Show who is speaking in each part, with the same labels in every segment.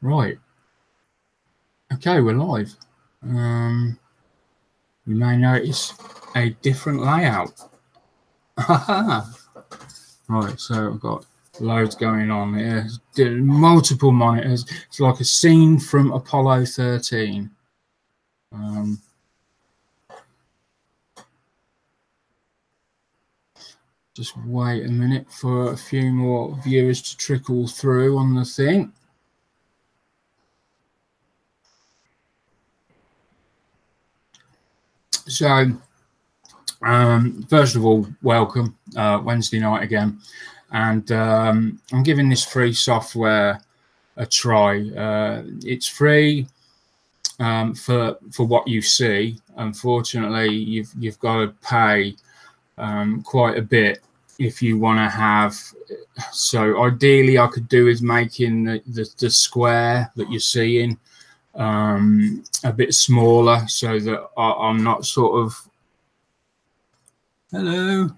Speaker 1: Right. Okay, we're live. You may notice a different layout. Right, so I've got loads going on here. Multiple monitors. It's like a scene from Apollo 13. Just wait a minute for a few more viewers to trickle through on the thing. So, first of all, welcome. Wednesday night again. And I'm giving this free software a try. It's free for what you see. Unfortunately, you've got to pay quite a bit if you want to have. So ideally, I could do with making the square that you're seeing a bit smaller, so that I'm not sort of hello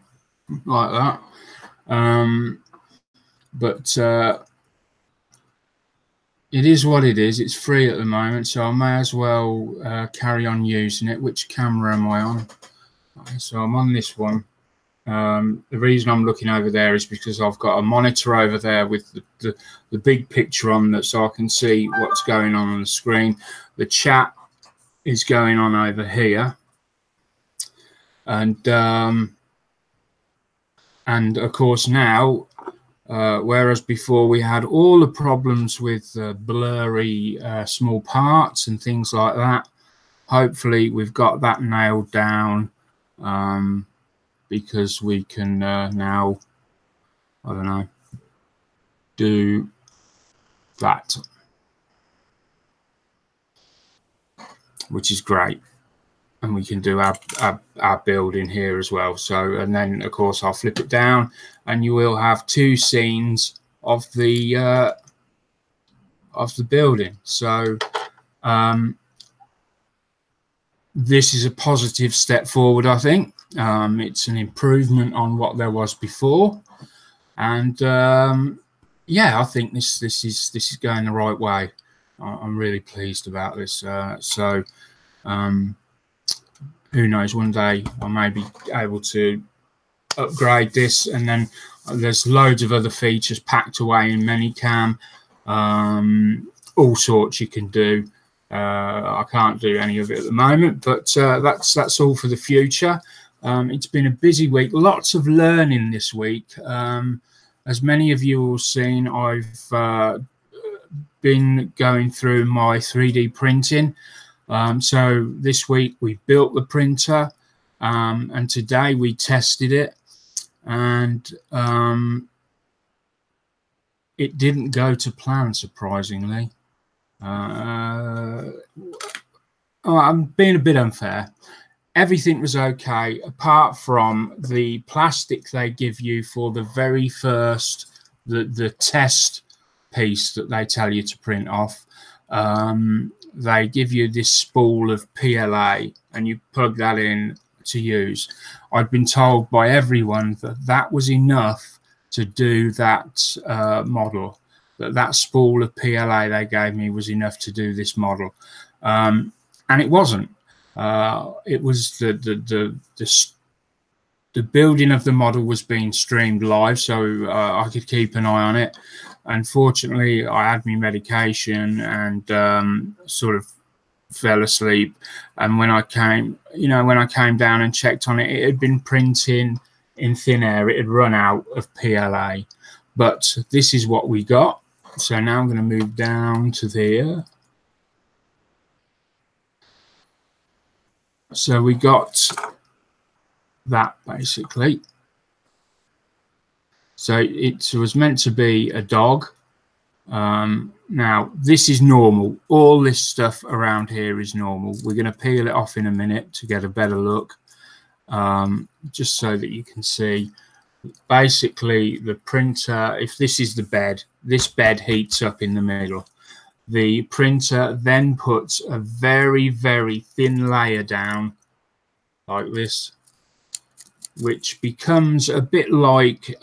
Speaker 1: like that. But it is what it is. It's free at the moment, so I may as well carry on using it. Which camera am I on? Okay, so I'm on this one. The reason I'm looking over there is because I've got a monitor over there with the big picture on that, so I can see what's going on the screen. The chat is going on over here, and of course now, whereas before we had all the problems with blurry small parts and things like that, hopefully we've got that nailed down. Because we can now, I don't know, do that, which is great. And we can do our build in here as well. So, and then of course I'll flip it down and you will have two scenes of the building. So this is a positive step forward, I think. It's an improvement on what there was before, and yeah, I think this is going the right way. I'm really pleased about this. So who knows? One day I may be able to upgrade this, and then there's loads of other features packed away in Minicam. All sorts you can do. I can't do any of it at the moment, but that's all for the future. It's been a busy week, lots of learning this week. As many of you will have seen, I've been going through my 3D printing. So this week we built the printer, and today we tested it, and it didn't go to plan, surprisingly. I'm being a bit unfair. Everything was okay apart from the plastic they give you for the very first the test piece that they tell you to print off. They give you this spool of PLA and you plug that in to use. I'd been told by everyone that that was enough to do that model. That spool of PLA they gave me was enough to do this model, and it wasn't. It was the building of the model was being streamed live, so I could keep an eye on it. Unfortunately, I had my medication and sort of fell asleep. And when I came down and checked on it, it had been printing in thin air. It had run out of PLA. But this is what we got. So now I'm going to move down to there. So we got that basically. So it was meant to be a dog. Now this is normal. All this stuff around here is normal. We're going to peel it off in a minute to get a better look, just so that you can see. Basically, the printer, if this is the bed, this bed heats up in the middle. The printer then puts a very, very thin layer down like this, which becomes a bit like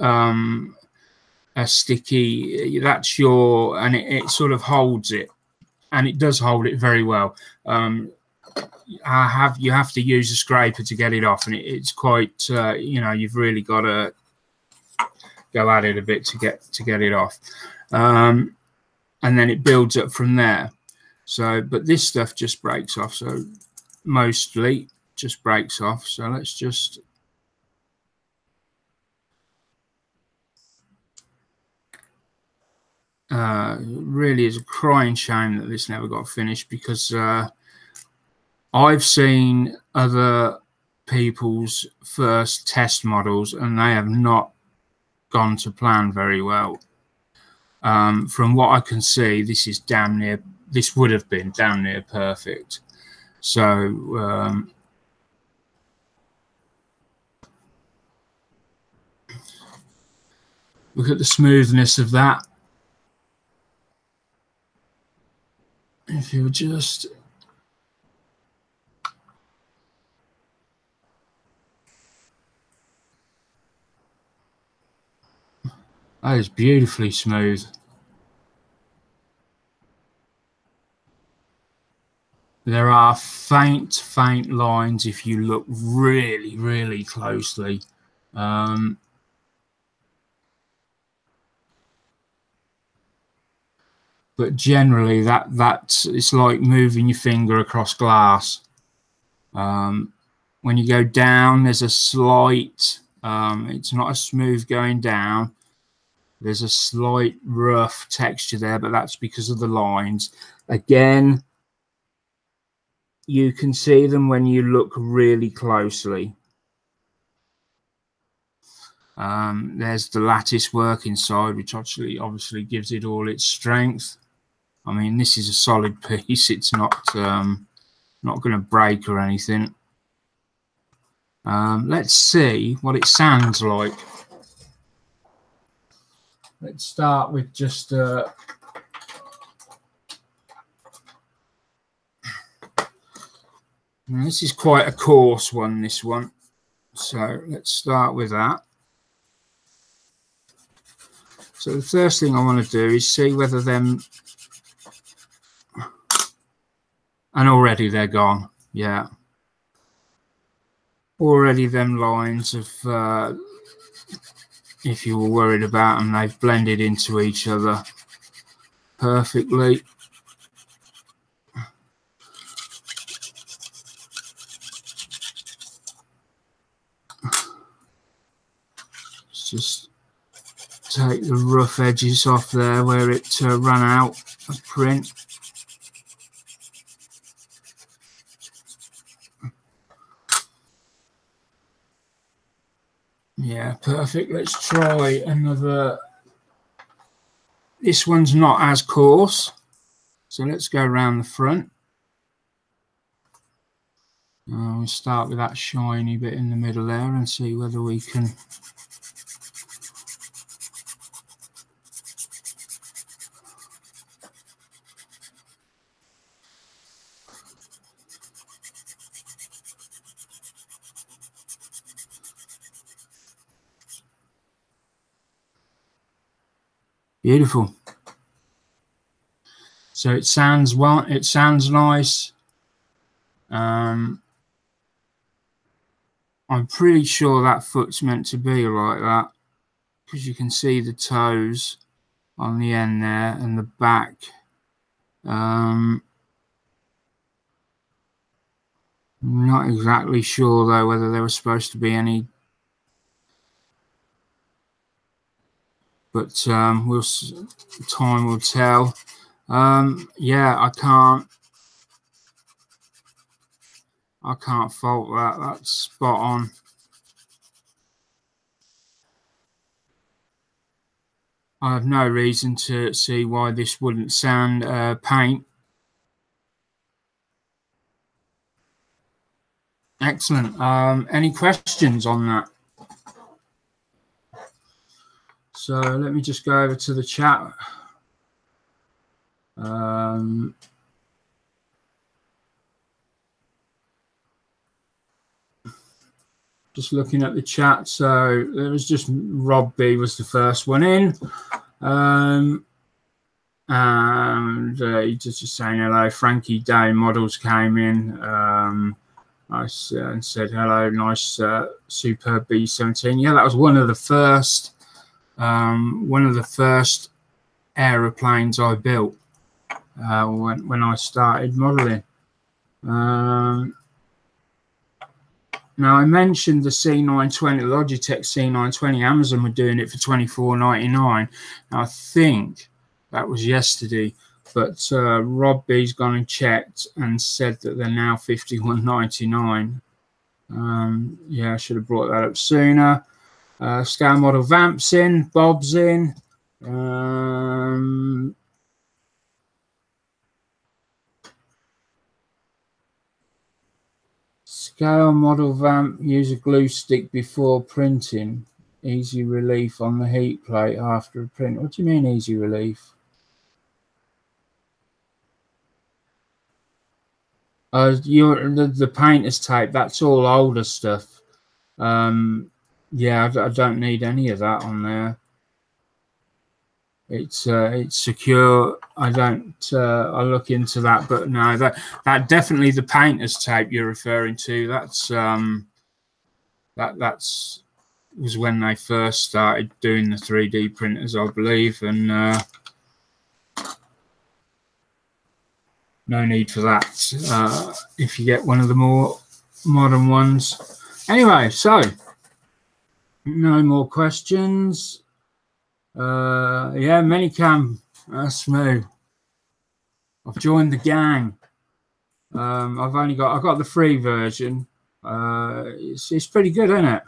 Speaker 1: a sticky, that's your, and it sort of holds it, and it does hold it very well. You have to use a scraper to get it off, and it's quite you know, you've really got to go at it a bit to get it off, and then it builds up from there. So, but this stuff just breaks off, so mostly just breaks off. So let's just really is a crying shame that this never got finished, because I've seen other people's first test models and they have not gone to plan very well. From what I can see, this is damn near, this would have been damn near perfect. So look at the smoothness of that. If you just that is beautifully smooth. There are faint lines if you look really closely. But generally, that's it's like moving your finger across glass. When you go down, there's a slight. It's not as smooth going down. There's a slight rough texture there, but that's because of the lines. Again, you can see them when you look really closely. There's the lattice work inside, which actually obviously gives it all its strength. I mean, this is a solid piece. It's not going to break or anything. Let's see what it sounds like. Let's start with just this is quite a coarse one, this one. So let's start with that. So the first thing I want to do is see whether them, and already they're gone. Yeah. Already them lines of, if you were worried about them, they've blended into each other perfectly. Let's just take the rough edges off there where it ran out of print. Yeah, perfect. Let's try another. This one's not as coarse, so let's go around the front. We'll start with that shiny bit in the middle there and see whether we can. Beautiful. So it sounds well. It sounds nice. I'm pretty sure that foot's meant to be like that, because you can see the toes on the end there and the back. Not exactly sure though whether there was supposed to be any, but time will tell. Yeah, I can't fault that. That's spot on. I have no reason to see why this wouldn't sound paint. Excellent. Any questions on that? So let me just go over to the chat. Just looking at the chat, so there was just Rob B was the first one in, and he's just saying hello. Frankie Day models came in, nice, and said hello. Nice, superb B17. Yeah, that was one of the first aeroplanes I built when I started modeling. Now, I mentioned the C920, Logitech C920. Amazon were doing it for $24.99. I think that was yesterday, but Rob B's gone and checked and said that they're now $51.99. Yeah, I should have brought that up sooner. Scale model Vamp's in, Bob's in. Scale model Vamp, use a glue stick before printing. Easy relief on the heat plate after a print. What do you mean easy relief? The painter's tape, that's all older stuff. Yeah, I don't need any of that on there. It's secure. I don't. I'll look into that, but no, that definitely the painter's tape you're referring to. That's was when they first started doing the 3D printers, I believe, and no need for that if you get one of the more modern ones. Anyway, so no more questions. Yeah, Minicam, Sprue. I've joined the gang. I've got the free version. It's pretty good, isn't it?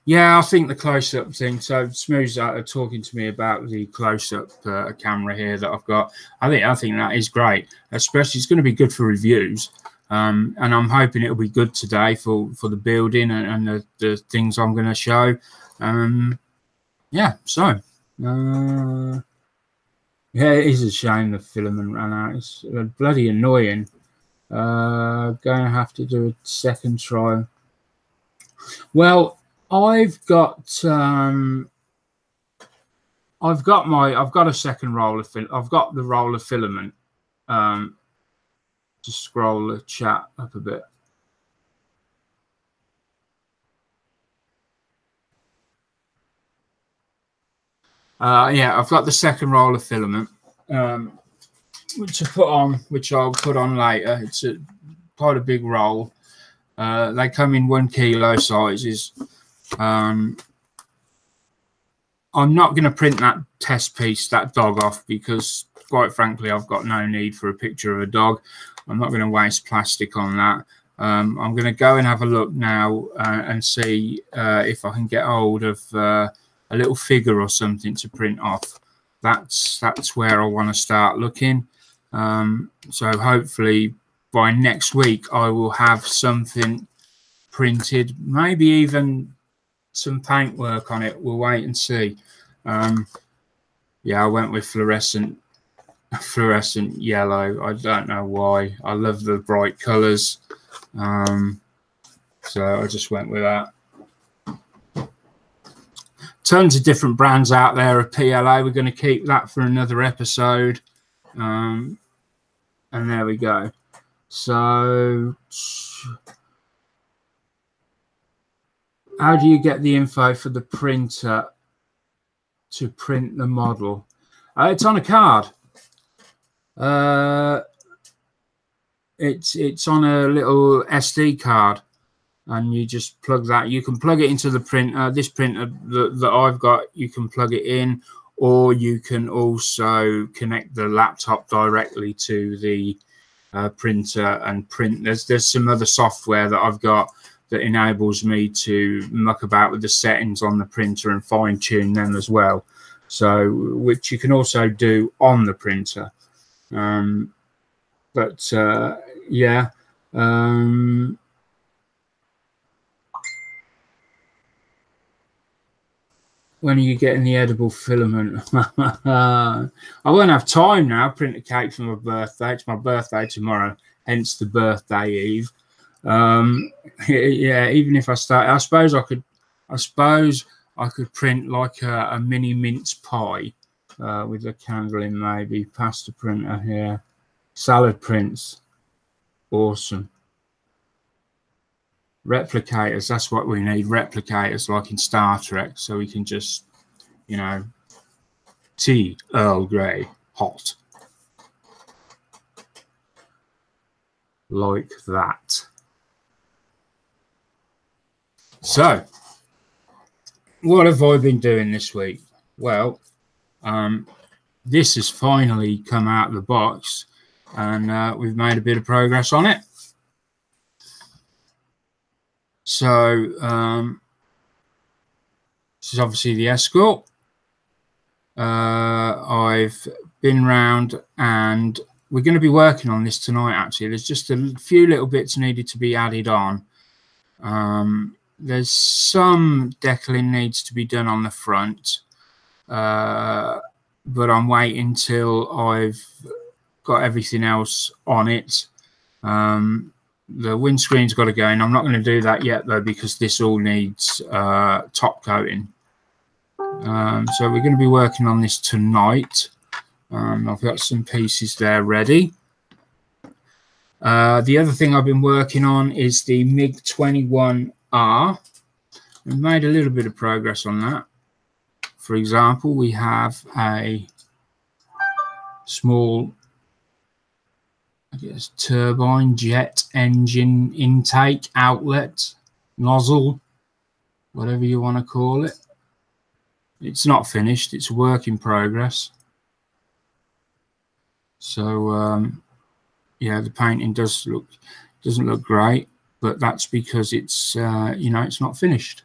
Speaker 1: Yeah, I think the close-up thing. So Smooth's talking to me about the close-up camera here that I've got. I think that is great. Especially, it's going to be good for reviews. And I'm hoping it'll be good today for the building and the things I'm going to show. Yeah, so yeah, it is a shame the filament ran out. It's bloody annoying. Going to have to do a second try. Well, I've got a second roll of I've got the roll of filament. Just scroll the chat up a bit. Yeah, I've got the second roll of filament, which I'll put on later. It's quite a big roll. They come in 1 kilo sizes. I'm not going to print that test piece, that dog off, because quite frankly, I've got no need for a picture of a dog. I'm not going to waste plastic on that. I'm going to go and have a look now and see if I can get hold of a little figure or something to print off. That's where I want to start looking. So hopefully by next week I will have something printed, maybe even some paintwork on it. We'll wait and see. Yeah, I went with fluorescent yellow. I don't know why. I love the bright colors, so I just went with that. Tons of different brands out there of PLA. We're going to keep that for another episode. And there we go. So how do you get the info for the printer to print the model? It's on a card. It's on a little SD card, and you just plug that. You can plug it into the printer. This printer that I've got, you can plug it in, or you can also connect the laptop directly to the printer and print. There's some other software that I've got that enables me to muck about with the settings on the printer and fine tune them as well. So, which you can also do on the printer. Yeah. When are you getting the edible filament? I won't have time now. Print a cake for my birthday. It's my birthday tomorrow, hence the birthday eve. Yeah, even if I start, I suppose I could print like a mini mince pie with a candle in, maybe. Pasta printer here. Salad prints. Awesome. Replicators, that's what we need. Replicators like in Star Trek, so we can just, you know, tea, Earl Grey, hot. Like that. So, what have I been doing this week? Well, this has finally come out of the box, and we've made a bit of progress on it. So, this is obviously the escort. I've been round, and we're going to be working on this tonight, actually. There's just a few little bits needed to be added on. There's some decaling needs to be done on the front, but I'm waiting till I've got everything else on it. The windscreen's got to go in. I'm not going to do that yet, though, because this all needs top coating. So we're going to be working on this tonight. I've got some pieces there ready. The other thing I've been working on is the MiG-21R. We've made a little bit of progress on that. For example, we have a small, I guess, turbine jet engine intake outlet, nozzle, whatever you want to call it. It's not finished, it's a work in progress. So yeah, the painting doesn't look great, but that's because it's you know, it's not finished.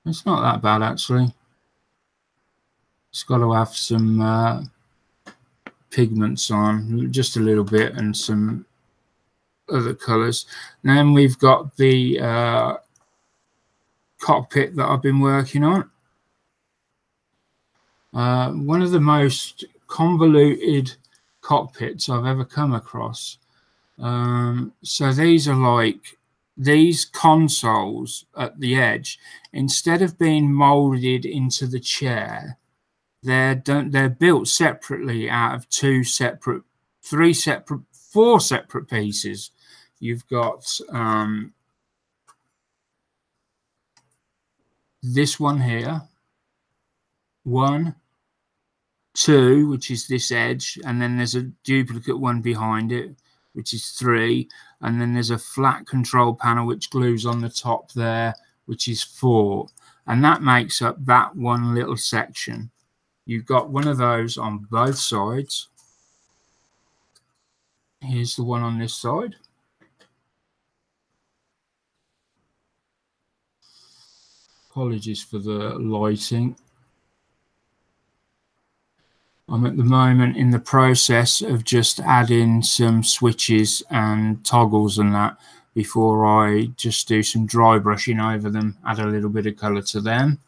Speaker 1: It's not that bad, actually. It's got to have some pigments on, just a little bit, and some other colors. And then we've got the cockpit that I've been working on. One of the most convoluted cockpits I've ever come across. So these are like these consoles at the edge. Instead of being molded into the chair, they're built separately out of four separate pieces. You've got this one here, 1, 2, which is this edge, and then there's a duplicate one behind it, which is 3, and then there's a flat control panel which glues on the top there, which is 4, and that makes up that one little section. You've got one of those on both sides. Here's the one on this side. Apologies for the lighting. I'm at the moment in the process of just adding some switches and toggles and that before I just do some dry brushing over them, add a little bit of colour to them.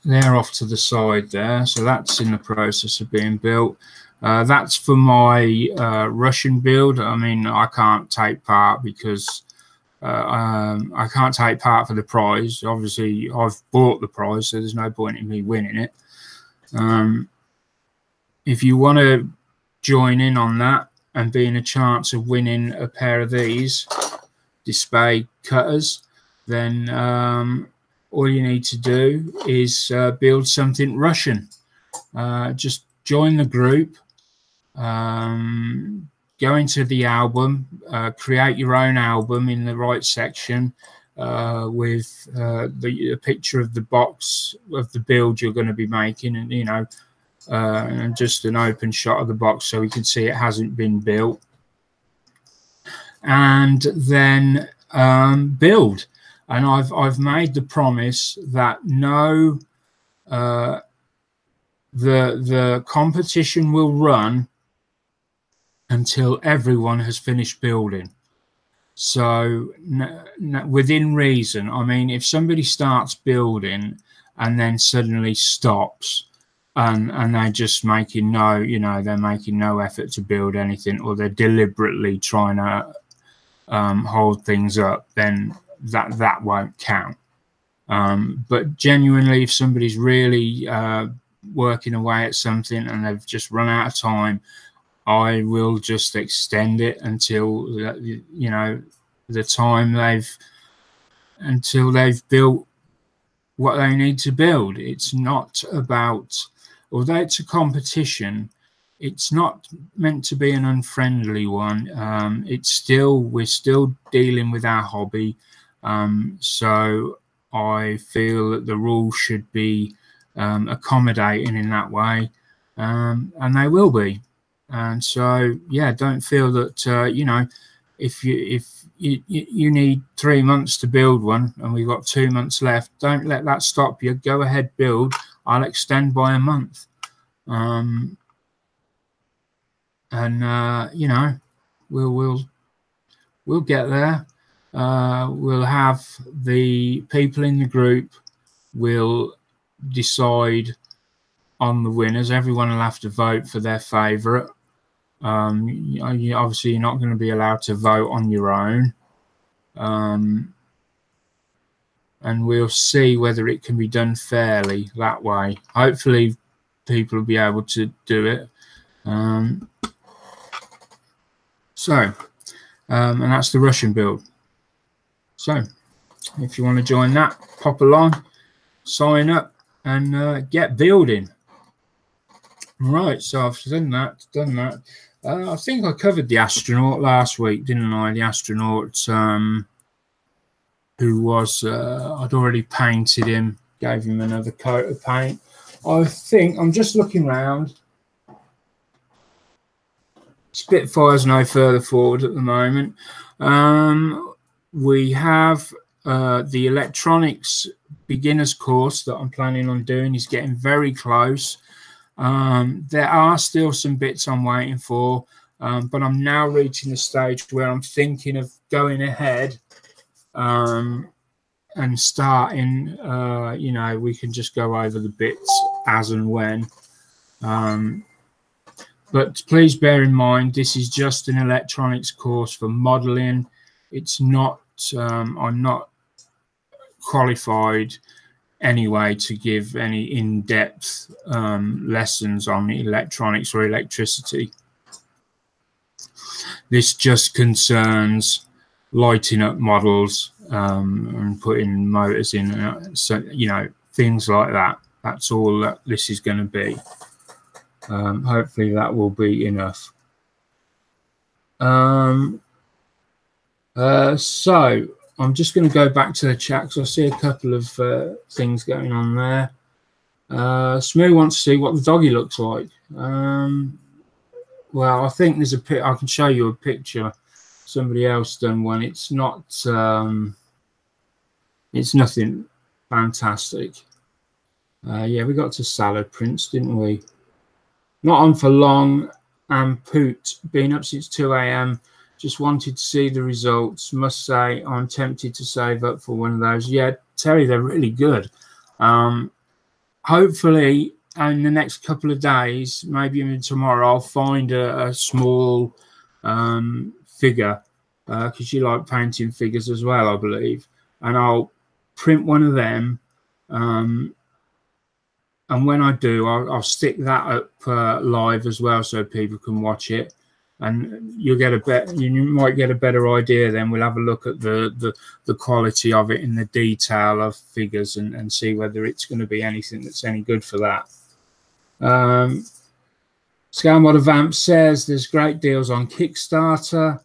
Speaker 1: They're off to the side there, so that's in the process of being built. That's for my Russian build. I mean, I can't take part because I can't take part for the prize. Obviously, I've bought the prize, so there's no point in me winning it. If you want to join in on that and be in a chance of winning a pair of these display cutters, then all you need to do is build something Russian. Just join the group. Go into the album, create your own album in the right section with the picture of the box of the build you're going to be making, and you know, and just an open shot of the box so we can see it hasn't been built. And then build. And I've made the promise that no, the competition will run until everyone has finished building. So within reason. I mean, if somebody starts building and then suddenly stops, and they're just making no, they're making no effort to build anything, or they're deliberately trying to hold things up, then that won't count. But genuinely, if somebody's really working away at something and they've just run out of time, I will just extend it until the time until they've built what they need to build. It's not about, although it's a competition, it's not meant to be an unfriendly one. We're still dealing with our hobby, so I feel that the rules should be accommodating in that way, and they will be. And so, yeah, don't feel that if you need 3 months to build one and we've got 2 months left, don't let that stop you. Go ahead, build. I'll extend by a month. We'll get there. We'll have the people in the group will decide on the winners. Everyone will have to vote for their favorite. Obviously you're not going to be allowed to vote on your own, and we'll see whether it can be done fairly that way. Hopefully people will be able to do it. And that's the Russian build. So if you want to join that, pop along, sign up, and get building. Right, so I've done that. I think I covered the astronaut last week, didn't I? The astronaut who was, I'd already painted him, gave him another coat of paint. I think, I'm just looking around. Spitfire's no further forward at the moment. We have the electronics beginners course that I'm planning on doing is getting very close. There are still some bits I'm waiting for, but I'm now reaching the stage where I'm thinking of going ahead and starting. We can just go over the bits as and when. But please bear in mind, this is just an electronics course for modeling. It's not, I'm not qualified anyway to give any in-depth lessons on electronics or electricity. This just concerns lighting up models and putting motors in, so things like that. That's all that this is going to be. Hopefully that will be enough. So I'm just going to go back to the chat because I see a couple of things going on there. Sprue wants to see what the doggy looks like. Well, I think there's I can show you a picture. Somebody else done one. It's not. It's nothing fantastic. Yeah, we got to salad prints, didn't we? Not on for long. And Poot, been up since 2 AM. Just wanted to see the results. Must say, I'm tempted to save up for one of those. Yeah, Terry, they're really good. Hopefully, in the next couple of days, maybe even tomorrow, I'll find a small figure, because you like painting figures as well, I believe. And I'll print one of them. And when I do, I'll stick that up live as well, so people can watch it. And you'll get you might get a better idea then. We'll have a look at the quality of it in the detail of figures and see whether it's going to be anything that's any good for that. Scale Modder Vamp says there's great deals on Kickstarter.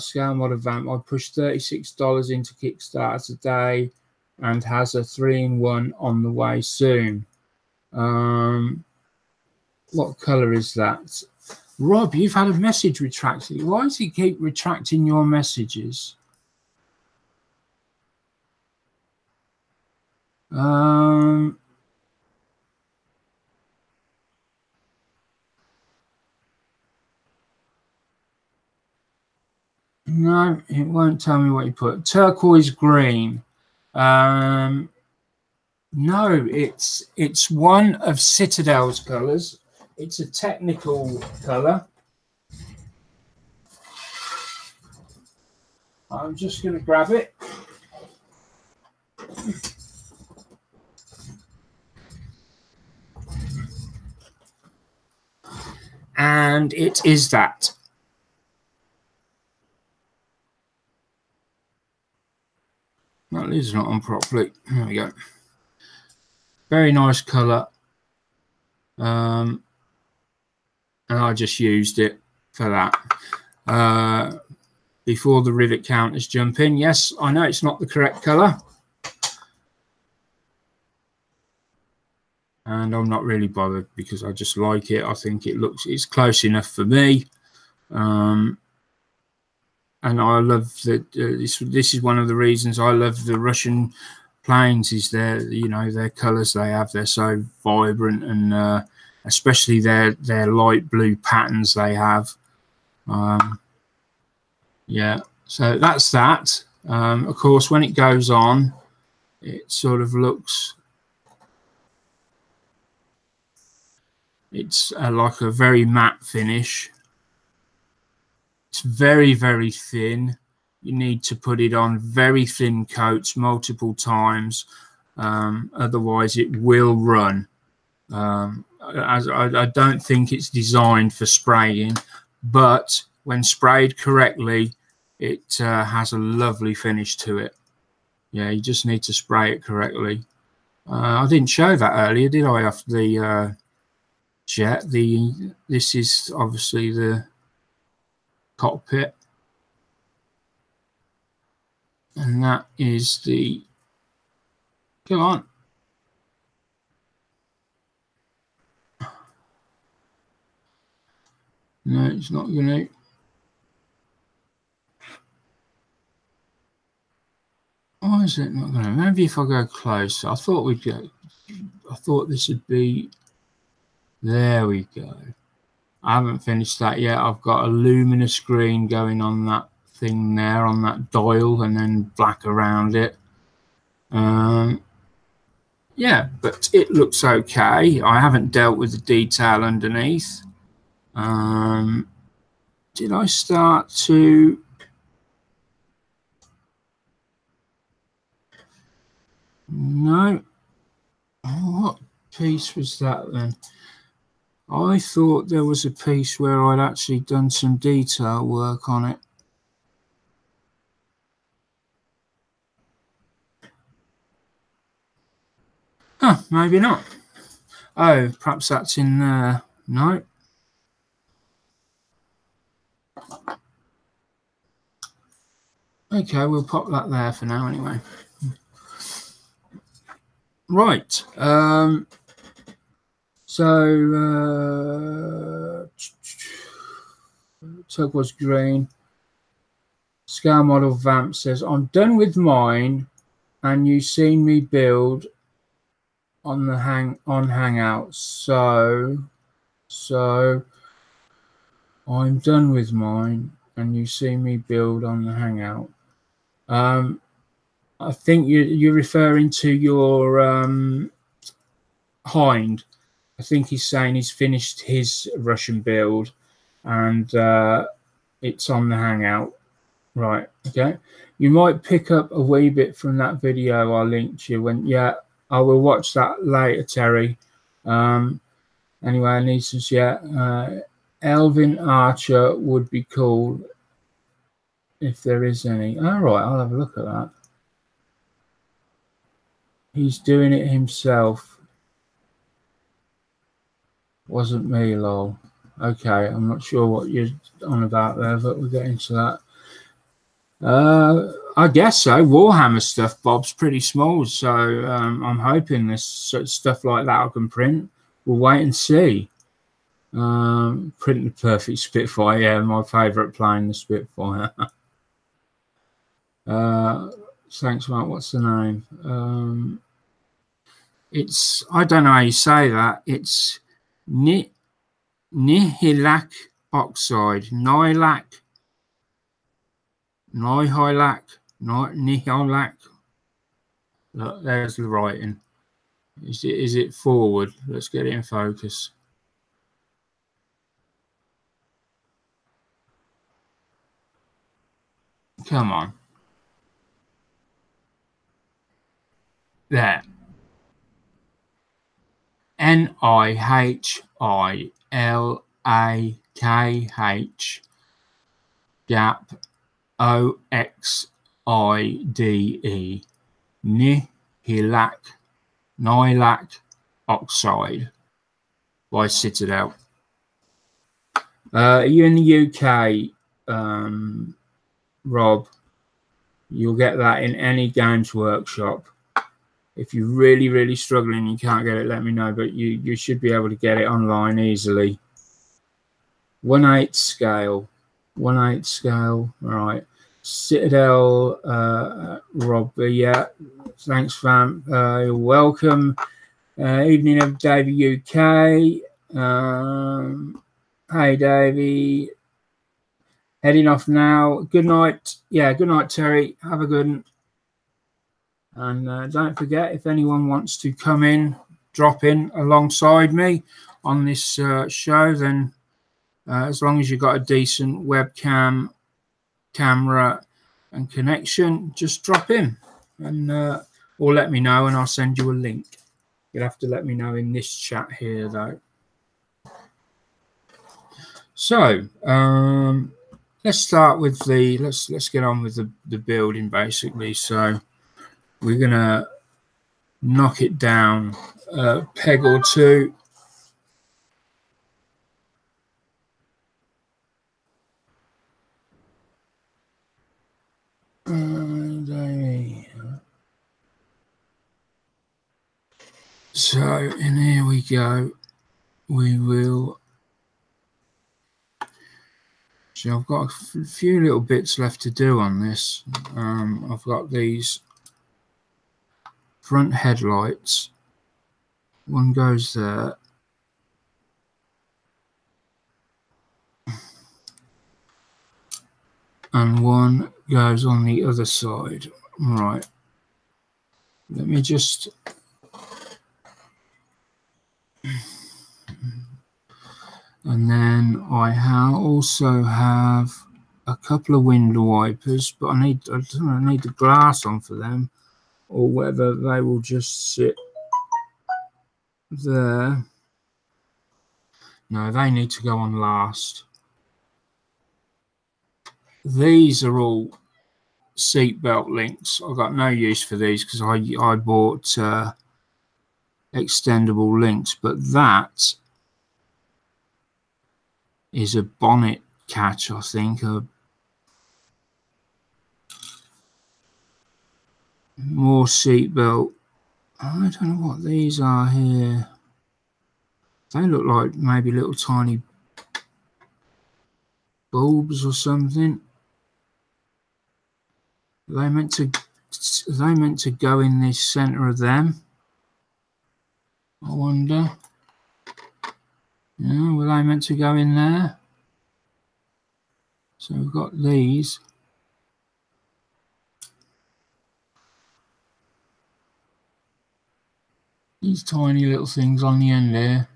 Speaker 1: Scale Modder Vamp, I pushed $36 into Kickstarter today and has a 3-in-1 on the way soon. What color is that? Rob, you've had a message retracted. Why does he keep retracting your messages? No, it won't tell me what you put. Turquoise green. No, it's one of Citadel's colours. It's a technical colour. I'm just going to grab it. And it is that. That lid's not on properly. There we go. Very nice colour. And I just used it for that. Before the rivet counters jump in. Yes, I know it's not the correct colour. And I'm not really bothered because I just like it. I think it's close enough for me. And I love that. This is one of the reasons I love the Russian planes. Is their colours they have. They're so vibrant, and especially their light blue patterns they have. Yeah, so that's that. Of course, when it goes on, it sort of looks. It's like a very matte finish. It's very, very thin. You need to put it on very thin coats multiple times. Otherwise, it will run. I don't think it's designed for spraying, but when sprayed correctly, it has a lovely finish to it. Yeah, you just need to spray it correctly. I didn't show that earlier, did I? After the jet, this is obviously the cockpit, and that is the. Come on. No, it's not going to. Why is it not going to? Maybe if I go closer. I thought we'd go. I thought this would be. There we go. I haven't finished that yet. I've got a luminous green going on that thing there, on that dial, and then black around it. Yeah, but it looks okay. I haven't dealt with the detail underneath. Did I start to... No. What piece was that then? I thought there was a piece where I'd actually done some detail work on it. Huh, maybe not. Oh, perhaps that's in there. No. Okay, we'll pop that there for now anyway. Right. So turquoise green. Scale model Vamp says, I'm done with mine, and you've seen me build on the Hangout. So I'm done with mine, and you see me build on the Hangout. I think you're referring to your Hind. I think he's saying he's finished his Russian build, and it's on the Hangout. Right, okay. You might pick up a wee bit from that video I linked you when, yeah, I will watch that later, Terry. Anyway, I need to, yeah, Elvin Archer would be cool if there is any. All right, I'll have a look at that. He's doing it himself. Wasn't me, lol. Okay, I'm not sure what you're on about there, but we'll get into that. I guess so. Warhammer stuff, Bob's pretty small, so I'm hoping there's stuff like that I can print. We'll wait and see. Print the perfect Spitfire, yeah, my favourite plane, the Spitfire. Thanks, Mark. What's the name? It's, I don't know how you say that. It's Nihilak oxide, Nihilak. Nihilak, Nihilak. Look, there's the writing. Is it forward? Let's get it in focus. Come on. There. NIHILAKH gap OXIDE Nihilak oxide by Citadel. Are you in the UK, Rob? You'll get that in any games workshop. If you're really struggling and you can't get it, let me know, but you should be able to get it online easily. 1/8 scale. 1/8 scale. All right. Citadel, Rob, yeah. Thanks, fam. You're welcome. Evening of Davey UK. Hey, Davey. Heading off now. Good night. Yeah, good night, Terry. Have a good one. And don't forget, if anyone wants to come in, drop in alongside me on this show, then as long as you've got a decent webcam, camera and connection, just drop in and or let me know and I'll send you a link. You'll have to let me know in this chat here though. So let's start with the let's get on with the building basically. So we're gonna knock it down a peg or two. So, and here we go. We will. So I've got a few little bits left to do on this. I've got these front headlights. One goes there. And one goes on the other side. Right. Let me just. And then I also have a couple of window wipers, but I need the glass on for them, or whether they will just sit there. No, they need to go on last. These are all seatbelt links. I've got no use for these because I bought extendable links, but that is a bonnet catch, I think. More seatbelt. I don't know what these are here. They look like maybe little tiny bulbs or something. Are they meant to go in the center of them? I wonder. Yeah, were they meant to go in there? So we've got these. These tiny little things on the end there.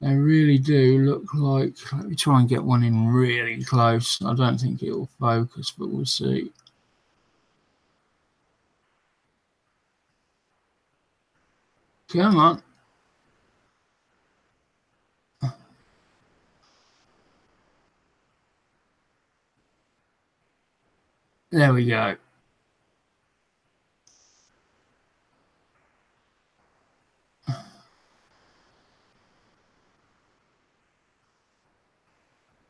Speaker 1: They really do look like. Let me try and get one in really close. I don't think it'll focus, but we'll see. Come on. There we go.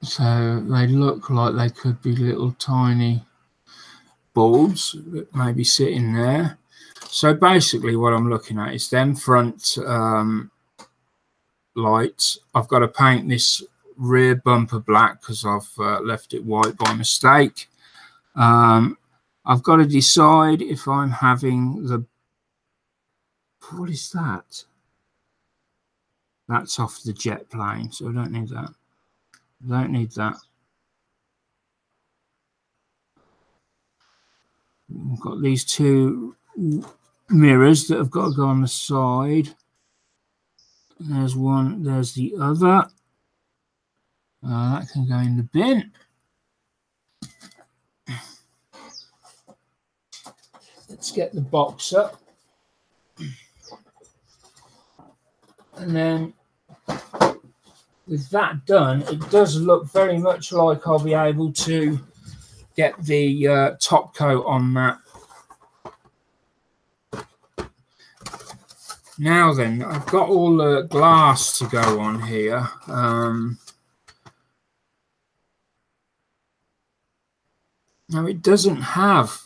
Speaker 1: So they look like they could be little tiny bulbs that maybe sitting there. So basically what I'm looking at is them front lights. I've got to paint this rear bumper black because I've left it white by mistake. I've got to decide if I'm having the... What is that? That's off the jet plane, so I don't need that. I don't need that. We've got these two mirrors that have got to go on the side. There's one, there's the other. That can go in the bin. Let's get the box up. And then with that done, it does look very much like I'll be able to get the top coat on that. Now then, I've got all the glass to go on here. Now it doesn't have,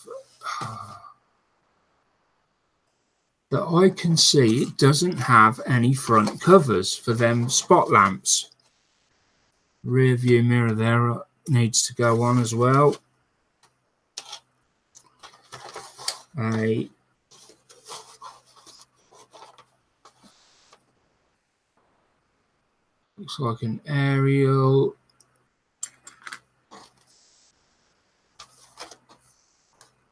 Speaker 1: that I can see, it doesn't have any front covers for them spot lamps. Rear view mirror there needs to go on as well. Looks like an aerial.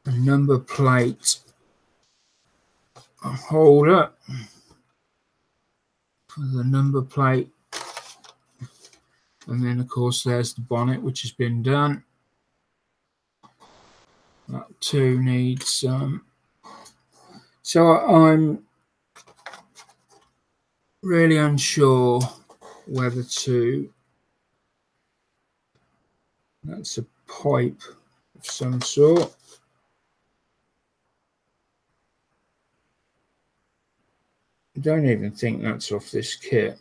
Speaker 1: A number plate holder for the number plate. And then of course there's the bonnet, which has been done. That too needs so I'm really unsure whether to, that's a pipe of some sort. I don't even think that's off this kit.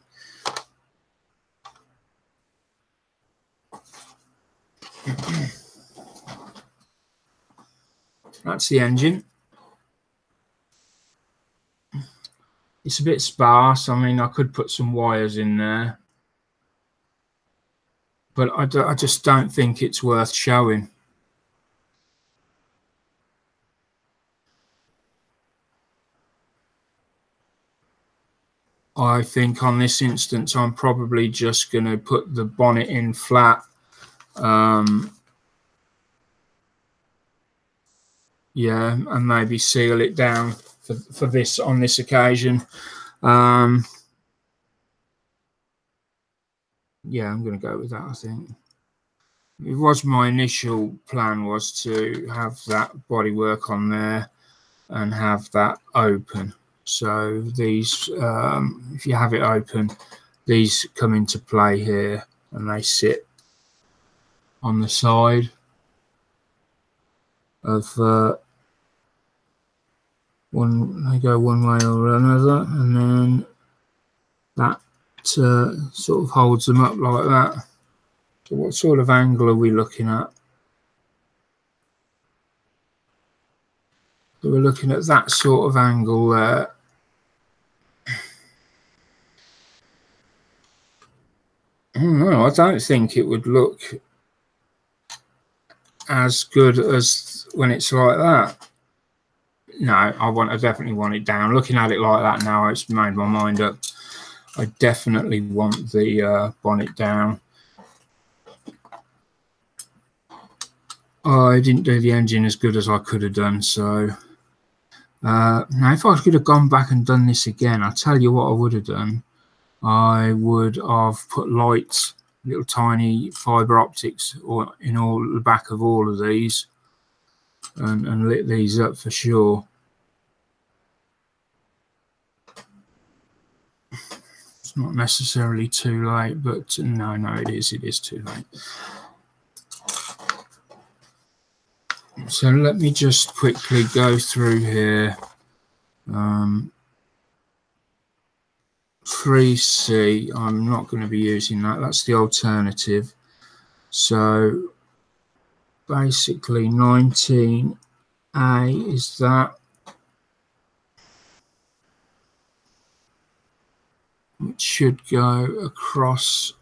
Speaker 1: That's the engine. It's a bit sparse. I mean, I could put some wires in there, but I just don't think it's worth showing. I think on this instance, I'm probably just going to put the bonnet in flat. Yeah, and maybe seal it down for this on this occasion. Yeah, I'm going to go with that, I think. It was my initial plan was to have that bodywork on there and have that open. So these, if you have it open, these come into play here and they sit on the side of one, they go one way or another, and then that sort of holds them up like that. So what sort of angle are we looking at? So we're looking at that sort of angle there. No, I don't think it would look as good as when it's like that. No, I definitely want it down. Looking at it like that now, it's made my mind up. I definitely want the bonnet down. I didn't do the engine as good as I could have done, so now if I could have gone back and done this again, I'll tell you what I would have done. I would have put lights, little tiny fibre optics, or in all the back of all of these, and lit these up for sure. It's not necessarily too late, but no, it is too late. So let me just quickly go through here. 3C, I'm not going to be using that. That's the alternative. So basically 19A is that. It should go across.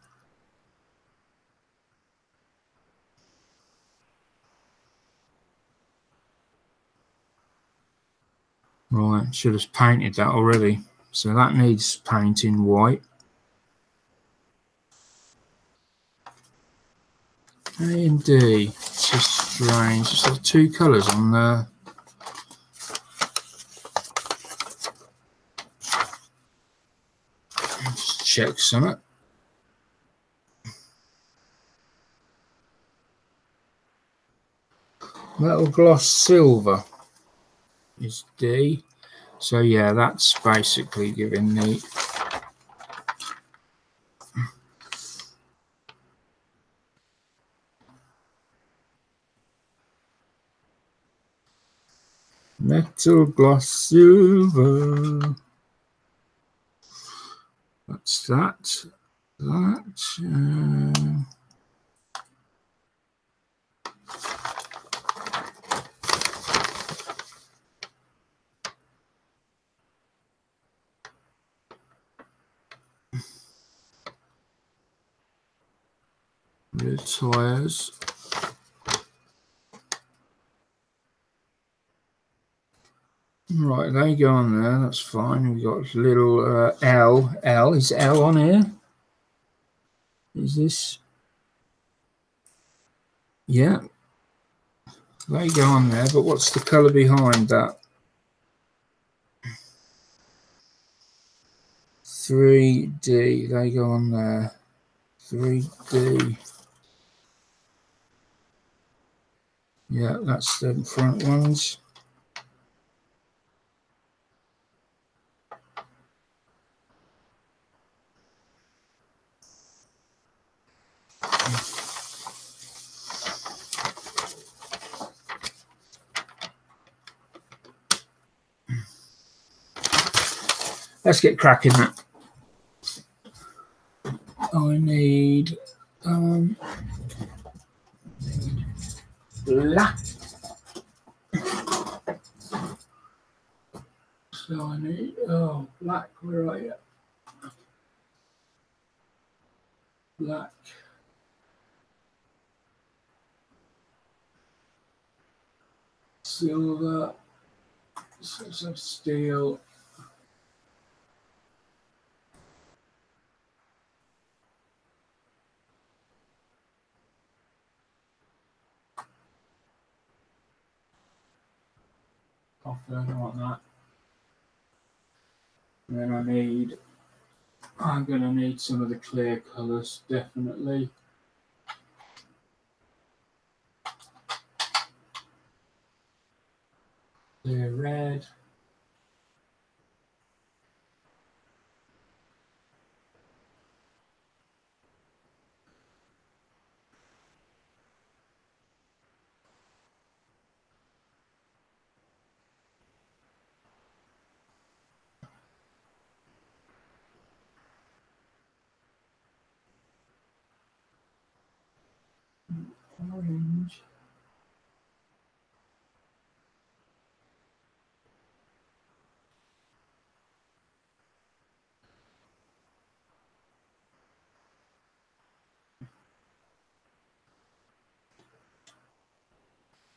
Speaker 1: Right, should have painted that already. So that needs painting white. A and D, it's just strange. Just have two colours on there. check something. Metal gloss silver is D. So yeah, that's basically giving the metal gloss silver. That's that. The tires. Right, they go on there. That's fine. We've got a little L. L. Is L on here? Is this? Yeah. They go on there, but what's the colour behind that? 3D. They go on there. 3D. Yeah, that's the front ones. Let's get cracking that. I need black. So I need black. Where are you? Black. Silver. Some steel. Copper, I don't want that. And then I'm going to need some of the clear colours, definitely. Clear red. Orange.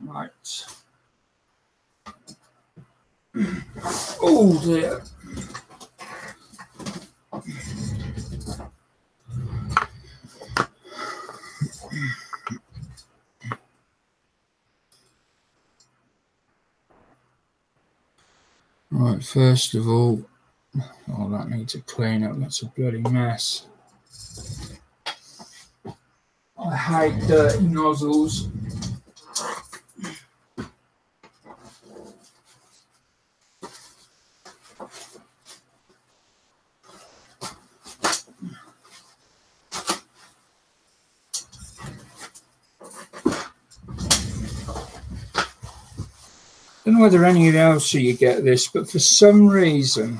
Speaker 1: Right. Oh dear. Right, first of all, that needs a clean up. That's a bloody mess. I hate dirty nozzles. I don't know whether any else of you get this, but for some reason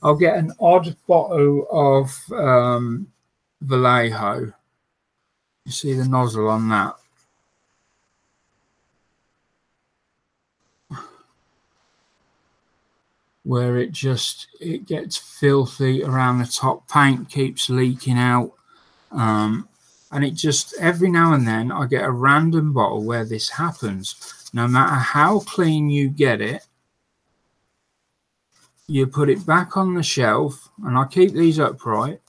Speaker 1: I'll get an odd bottle of Vallejo. You see the nozzle on that? Where it gets filthy around the top, paint keeps leaking out. And it just, every now and then I get a random bottle where this happens. No matter how clean you get it, you put it back on the shelf, and I keep these upright,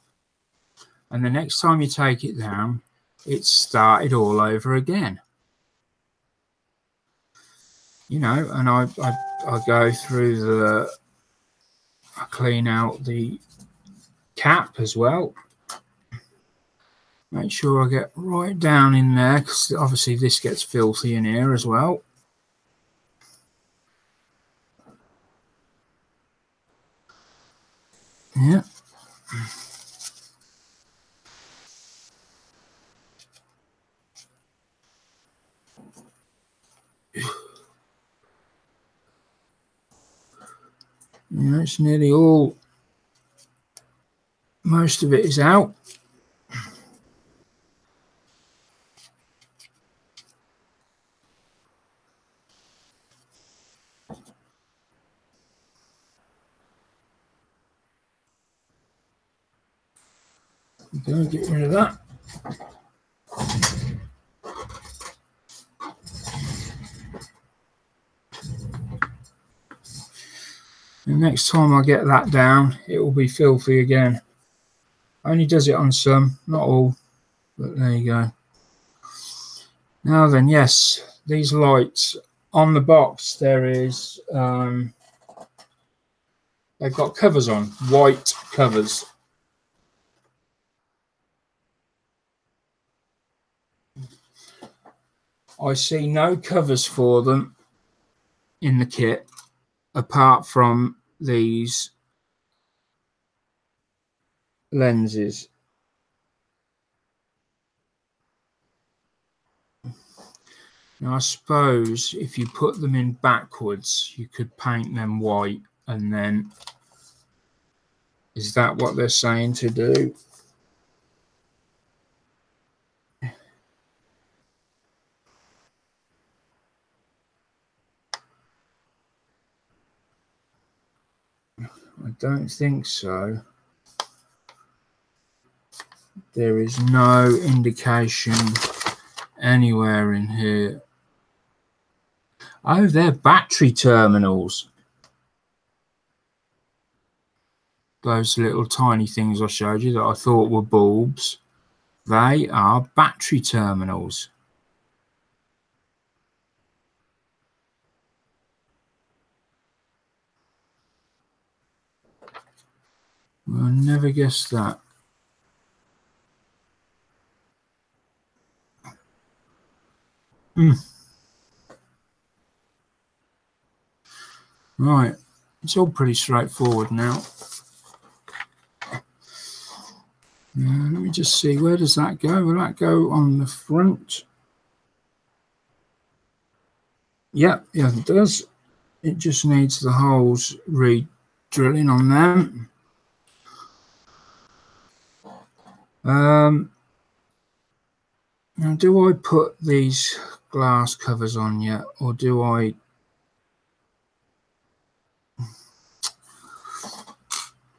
Speaker 1: and the next time you take it down, it's started all over again. You know, and I go through I clean out the cap as well. Make sure I get right down in there, because obviously this gets filthy in here as well. Yeah. Yeah, it's nearly all, most of it is out. Okay, get rid of that. The next time I get that down, it will be filthy again. Only does it on some, not all, but there you go. Now then, yes, these lights on the box, there is, they've got covers on, white covers. I see no covers for them in the kit apart from these lenses. Now I suppose if you put them in backwards, you could paint them white, and then is that what they're saying to do? I don't think so. There is no indication anywhere in here. Oh, they're battery terminals. Those little tiny things I showed you that I thought were bulbs, they are battery terminals. I never guessed that. Right, it's all pretty straightforward now. Let me just see, where does that go? Will that go on the front? Yeah, it does. It just needs the holes re-drilling on them. Now, do I put these glass covers on yet, or do I?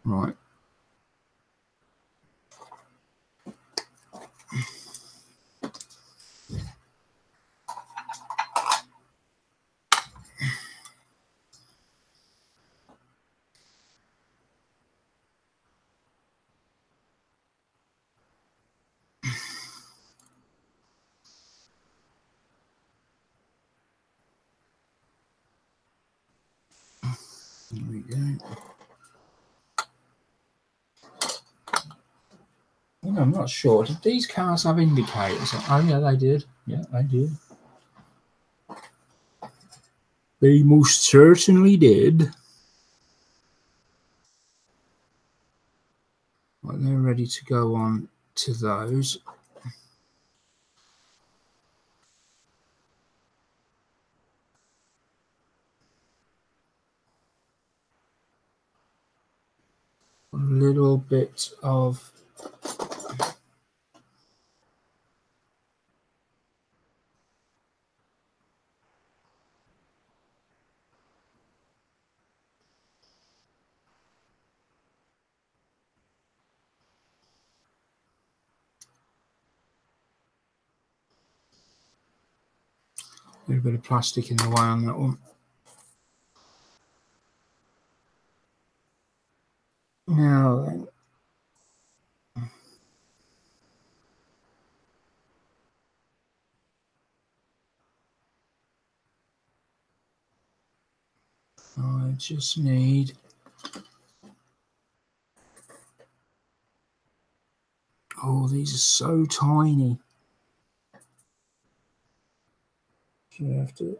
Speaker 1: Right. There we go. I'm not sure. Did these cars have indicators? Oh, yeah, they did. Yeah, they did. They most certainly did. Right, they're ready to go on to those. A little bit of plastic in the way on that one. Now then. I just need Oh, these are so tiny. You have to.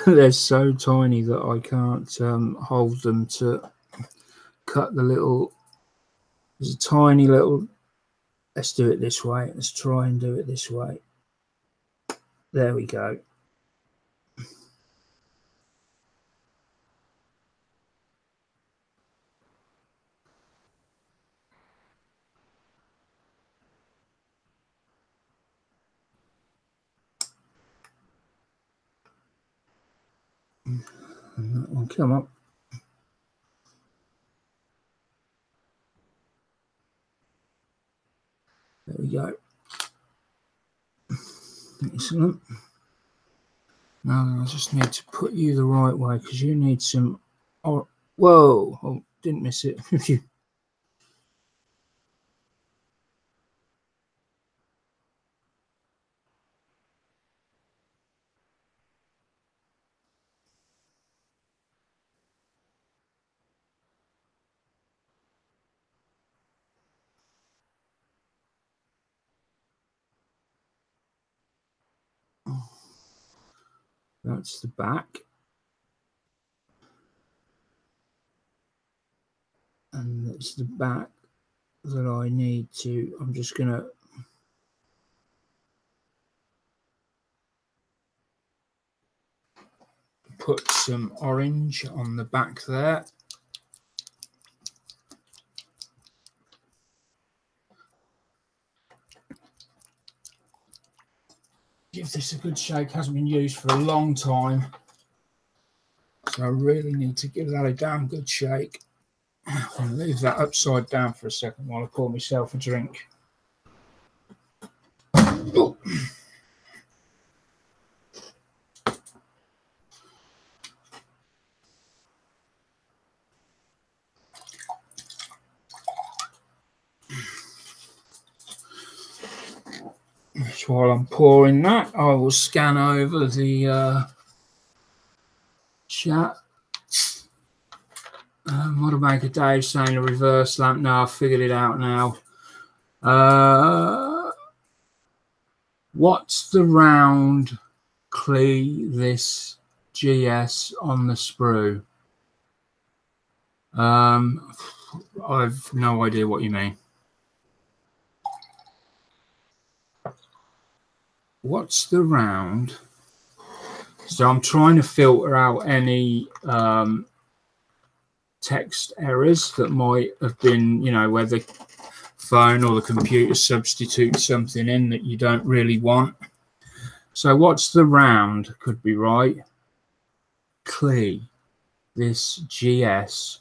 Speaker 1: They're so tiny that I can't hold them to cut the little. There's a tiny little. Let's do it this way. Let's try and do it this way. There we go. And that one, come up. There we go. Excellent. Now I just need to put you the right way because you need some. Oh, whoa! Oh, didn't miss it. That's the back. And that's the back that I need to. I'm just going to put some orange on the back there. Give this a good shake. Hasn't been used for a long time. So I really need to give that a damn good shake. I'll leave that upside down for a second while I pour myself a drink. Oh. So while I'm pouring that, I will scan over the chat. What about Dave saying a reverse lamp? No, I've figured it out now. What's the round Clee this GS on the sprue? I've no idea what you mean. What's the round? So I'm trying to filter out any text errors that might have been, you know, where the phone or the computer substitutes something in that you don't really want. So what's the round? Could be right. Clee this GS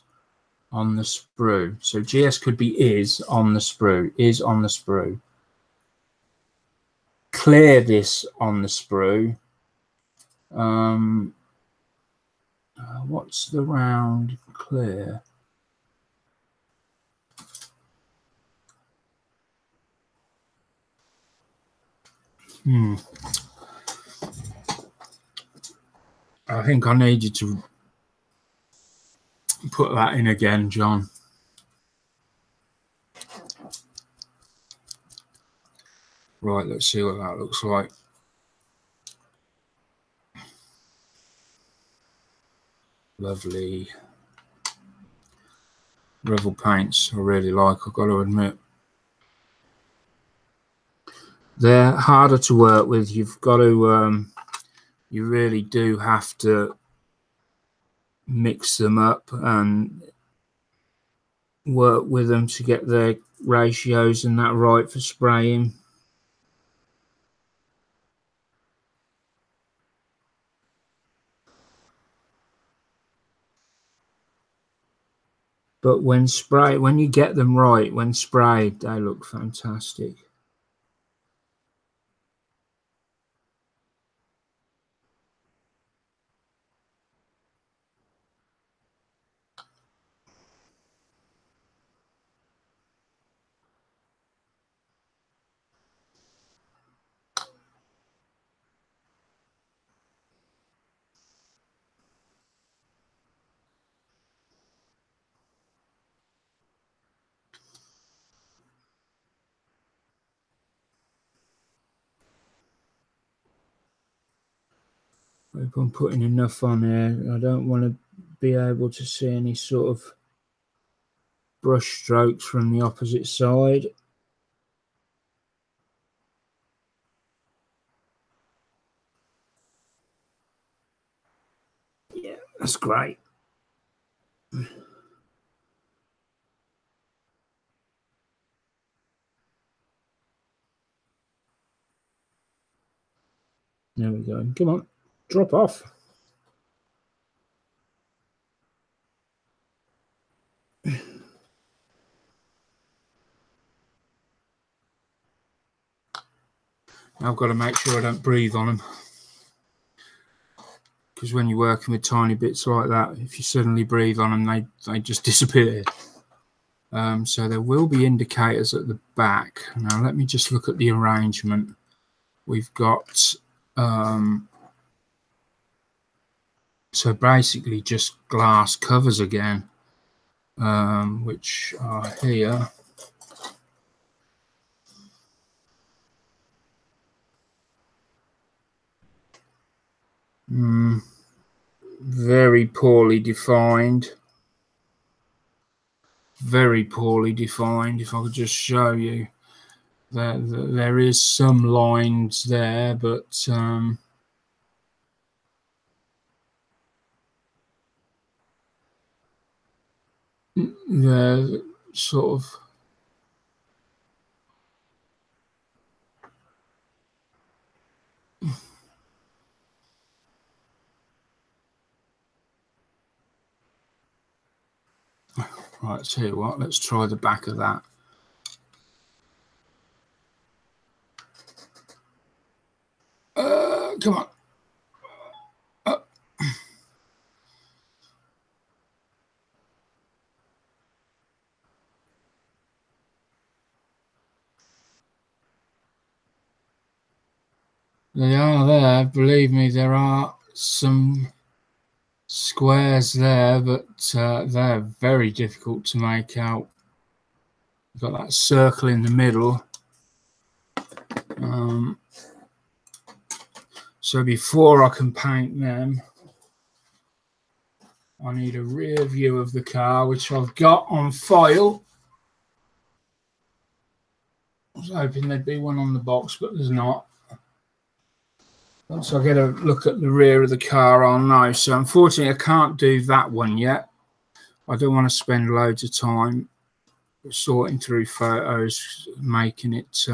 Speaker 1: on the sprue. So GS could be is on the sprue. Is on the sprue. Clear this on the sprue. What's the round? Clear. I think I need you to put that in again, John. Right, let's see what that looks like. Lovely. Revel paints I really like, I've got to admit. They're harder to work with. You've got to, you really do have to mix them up and work with them to get their ratios and that right for spraying. But when you get them right, when sprayed, they look fantastic. Hope I'm putting enough on here. I don't want to be able to see any sort of brush strokes from the opposite side. Yeah, that's great. There we go. Come on, drop off. I've got to make sure I don't breathe on them, because when you're working with tiny bits like that, if you suddenly breathe on them, they just disappear. So there will be indicators at the back. Now let me just look at the arrangement. We've got so basically just glass covers again, which are here. Very poorly defined. Very poorly defined. If I could just show you that there is some lines there, but they're sort of right. Tell you what, let's try the back of that. Come on. They are there, believe me, there are some squares there, but they're very difficult to make out. You've got that circle in the middle. So before I can paint them, I need a rear view of the car, which I've got on file. I was hoping there'd be one on the box, but there's not. Once I get a look at the rear of the car, I'll know. So unfortunately, I can't do that one yet. I don't want to spend loads of time sorting through photos, making it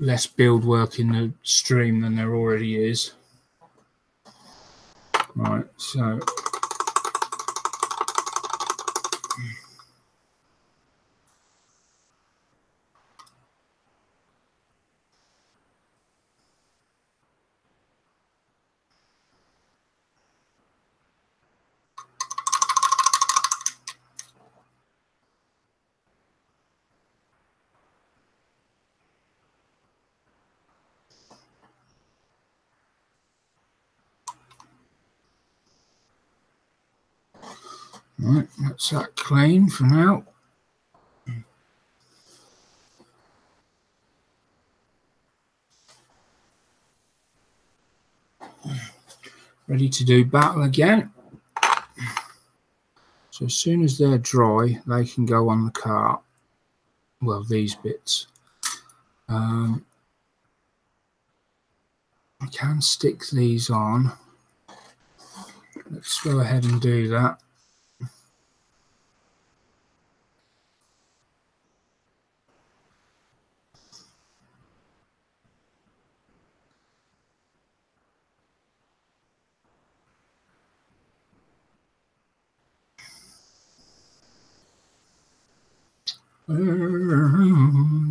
Speaker 1: less build work in the stream than there already is. Right, so right, that's that clean for now. Ready to do battle again. So as soon as they're dry, they can go on the car. Well, these bits. I can stick these on. Let's go ahead and do that.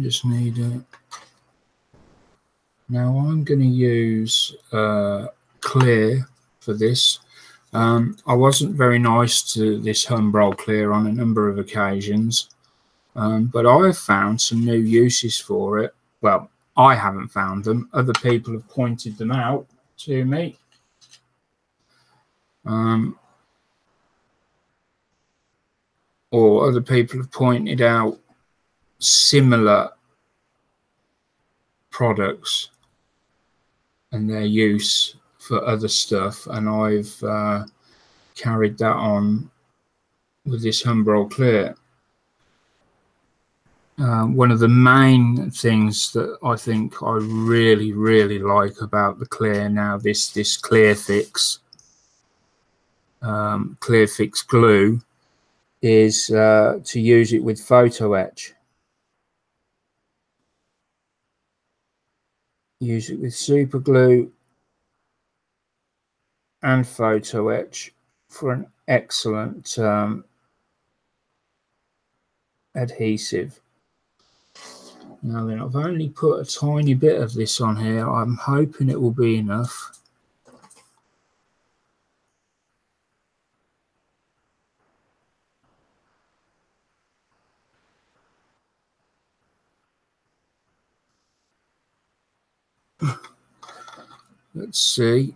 Speaker 1: Just need it. Now I'm going to use clear for this. I wasn't very nice to this Humbrol clear on a number of occasions, but I've found some new uses for it. Well, I haven't found them. Other people have pointed them out to me. Or other people have pointed out similar products and their use for other stuff, and I've carried that on with this Humbrol Clear. One of the main things that I think I really like about the Clear now, this Clear Fix glue, is to use it with photo etch. Use it with super glue and photo etch for an excellent adhesive. Now then, I've only put a tiny bit of this on here. I'm hoping it will be enough. Let's see.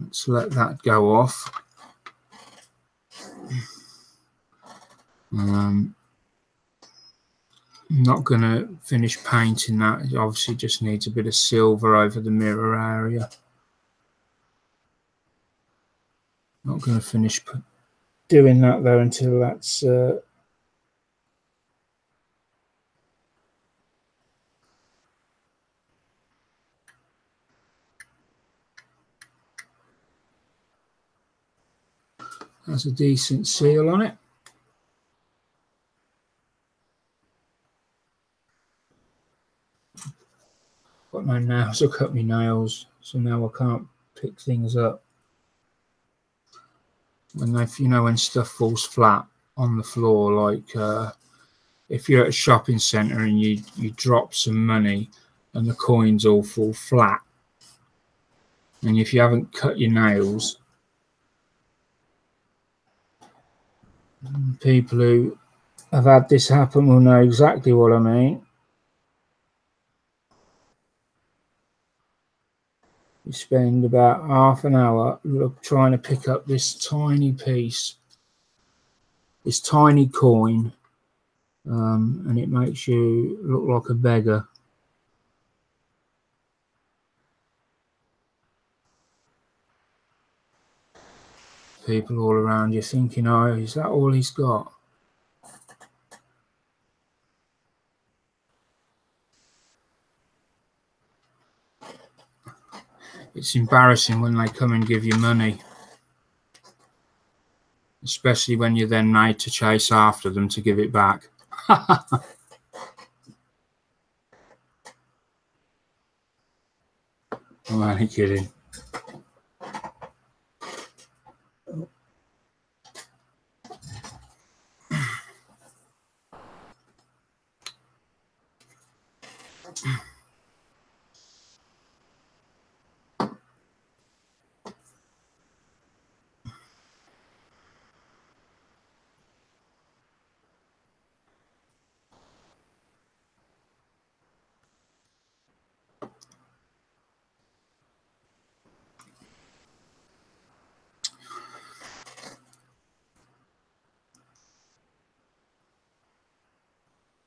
Speaker 1: Let's let that go off. I'm not going to finish painting that. It obviously just needs a bit of silver over the mirror area. Not going to finish doing that though until that's has a decent seal on it. Got no nails. I cut my nails, so now I can't pick things up. When when stuff falls flat on the floor, like if you're at a shopping centre and you drop some money and the coins all fall flat, and if you haven't cut your nails, people who have had this happen will know exactly what I mean. You spend about half an hour trying to pick up this tiny piece, this tiny coin, and it makes you look like a beggar. People all around you thinking, oh, is that all he's got? It's embarrassing when they come and give you money, especially when you're then made to chase after them to give it back. I'm only kidding.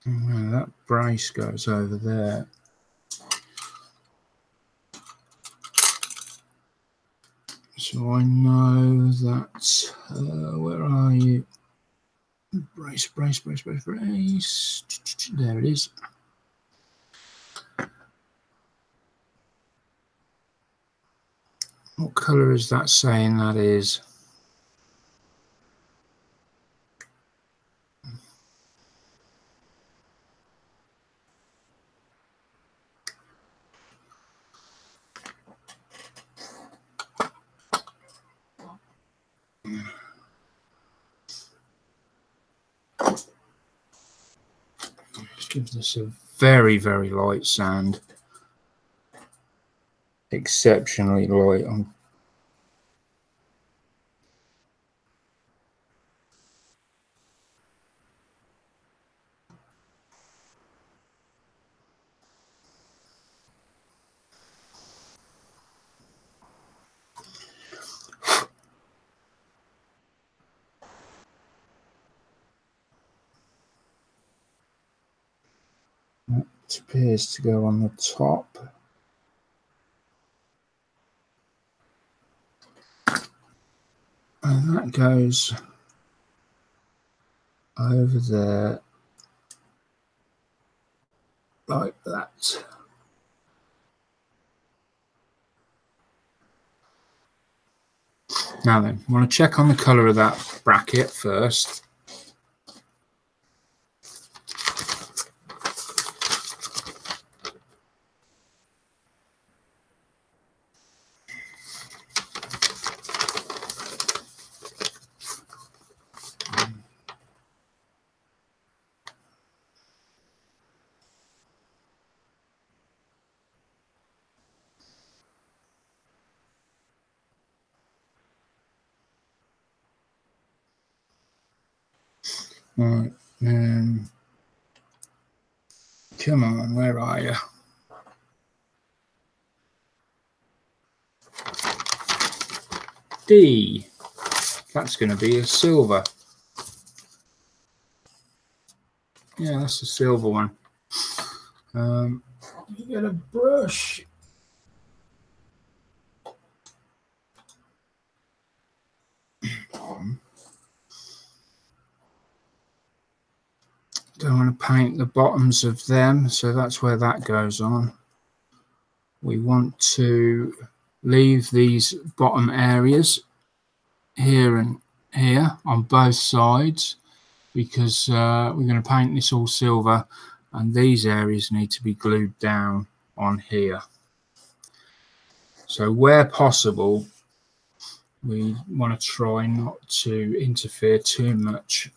Speaker 1: Well, that brace goes over there. So I know that, where are you? Brace. There it is. What colour is that saying that is? Let's give this a very light sand. Exceptionally light. It appears to go on the top. And that goes over there like that. Now then, I want to check on the colour of that bracket first. Right, come on, where are you? D. That's going to be a silver. Yeah, that's a silver one. You get a brush. Don't want to paint the bottoms of them, so that's where that goes on. We want to leave these bottom areas here and here on both sides, because we're going to paint this all silver, and these areas need to be glued down on here. So where possible, we want to try not to interfere too much.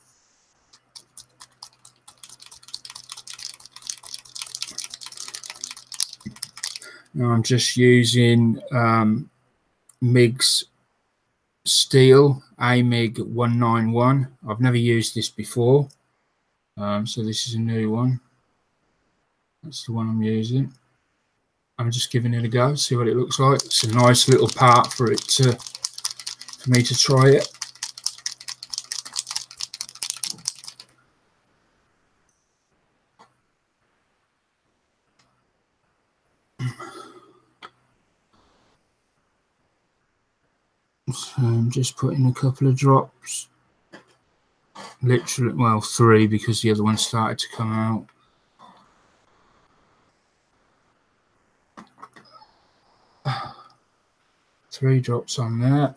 Speaker 1: Now I'm just using MIG's steel, AMIG 191. I've never used this before, so this is a new one. That's the one I'm using. I'm just giving it a go, see what it looks like. It's a nice little part for me to try it. So I'm just putting a couple of drops, literally, well, 3, because the other one started to come out. Three drops on there.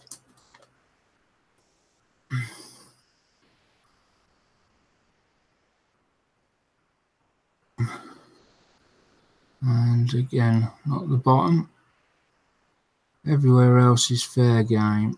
Speaker 1: And again, not the bottom. Everywhere else is fair game.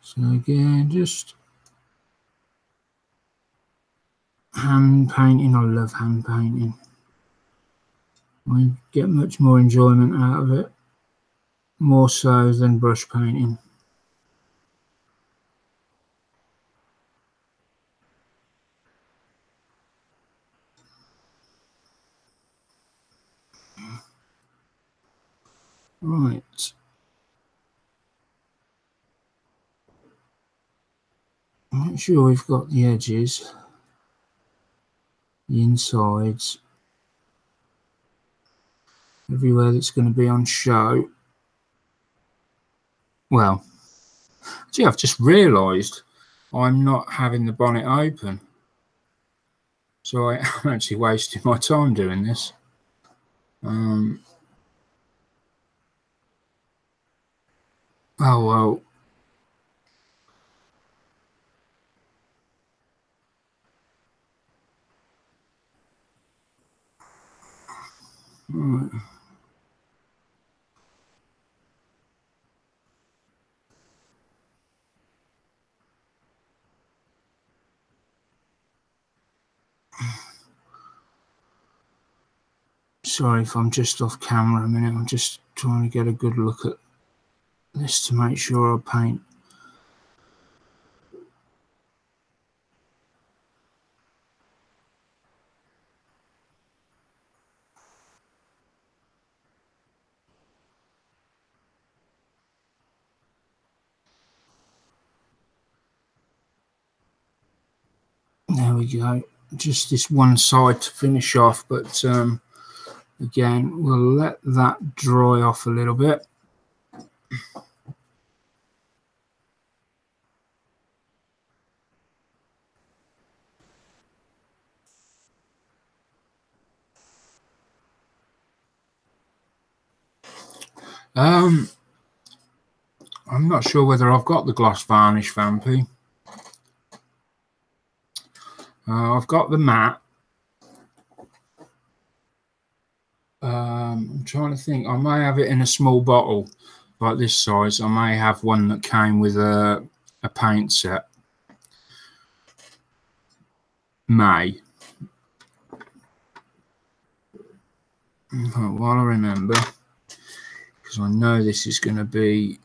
Speaker 1: So again, just hand painting. I love hand painting. I get much more enjoyment out of it, more so than brush painting. Right. Make sure we've got the edges, the insides, everywhere that's going to be on show. Well, gee, I've just realised I'm not having the bonnet open. So I'm actually wasting my time doing this. Oh well. Right. Sorry if I'm just off camera a minute. I'm just trying to get a good look at this to make sure I paint. There we go. Just this one side to finish off, but again, we'll let that dry off a little bit. I'm not sure whether I've got the gloss varnish, Vampy. I've got the matte. I'm trying to think. I may have it in a small bottle like this size. I may have one that came with a paint set. While I remember, because I know this is going to be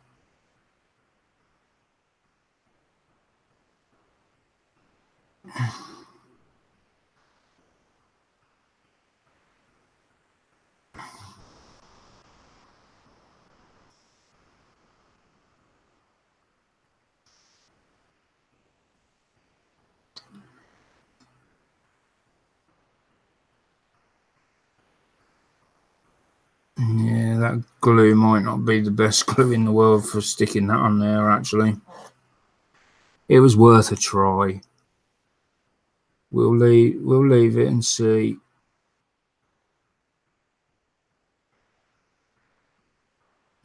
Speaker 1: yeah, that glue might not be the best glue in the world for sticking that on there, actually. It was worth a try. We'll leave it and see.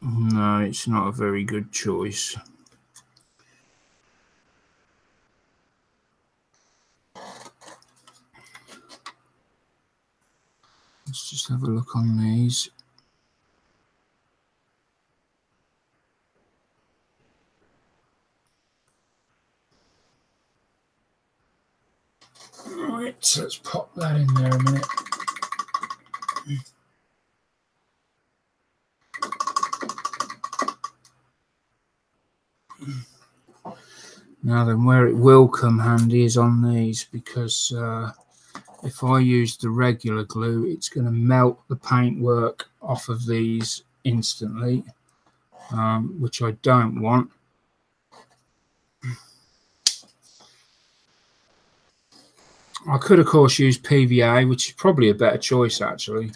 Speaker 1: No, it's not a very good choice. Let's just have a look on these. Right, so let's pop that in there a minute. Now then, where it will come handy is on these, because if I use the regular glue, it's going to melt the paintwork off of these instantly, which I don't want. I could, of course, use PVA, which is probably a better choice, actually.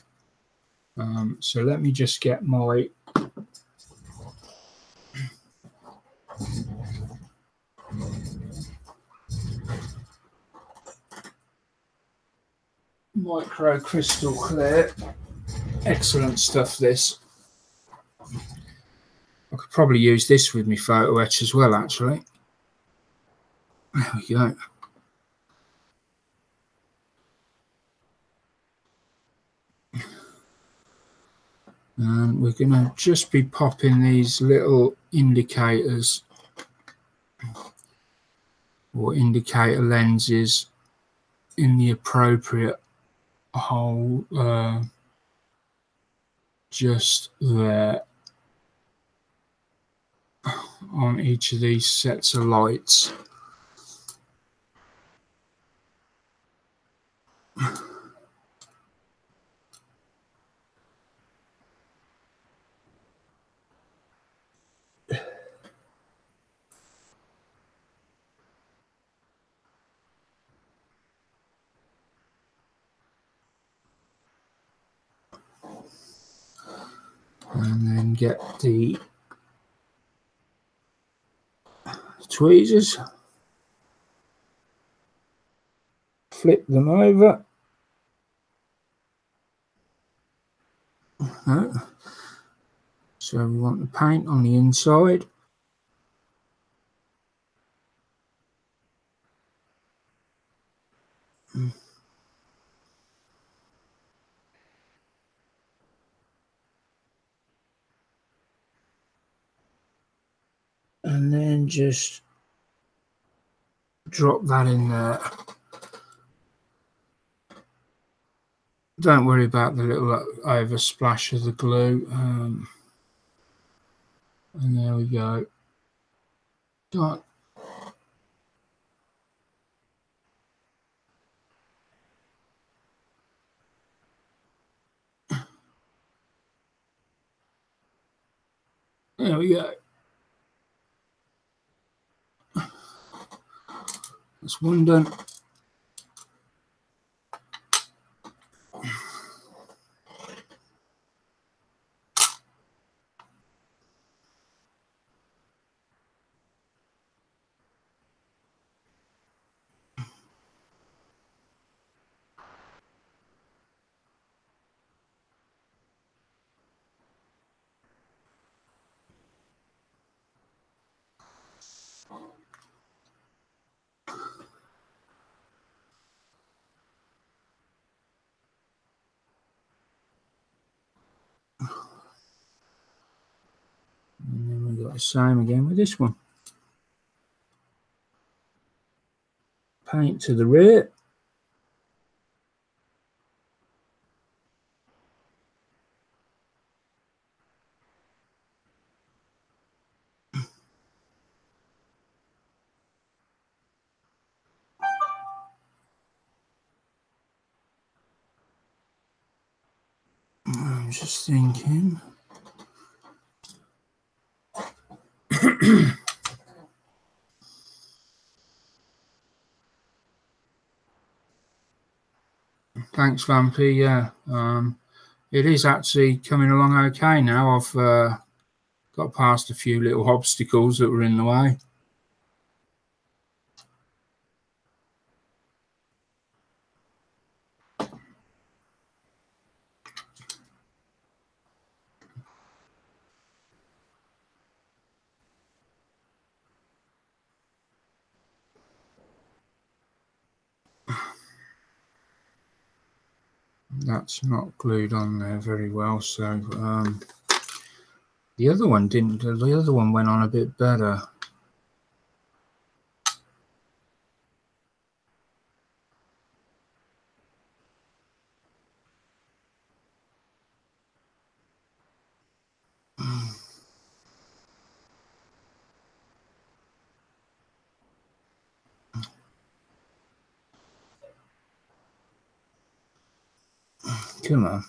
Speaker 1: So let me just get my micro crystal clear. Excellent stuff, this. I could probably use this with my photo etch as well, actually. There we go. And we're going to just be popping these little indicators or indicator lenses in the appropriate hole just there on each of these sets of lights. And then get the tweezers, flip them over. So we want the paint on the inside. And then just drop that in there. don't worry about the little over splash of the glue. And there we go. Dot. There we go. That's one done. And then we've got the same again with this one. Paint to the rear. I'm just thinking. Thanks, Vampy. Yeah, it is actually coming along okay now. I've got past a few little obstacles that were in the way. That's not glued on there very well, so the other one didn't. The other one went on a bit better. Come on.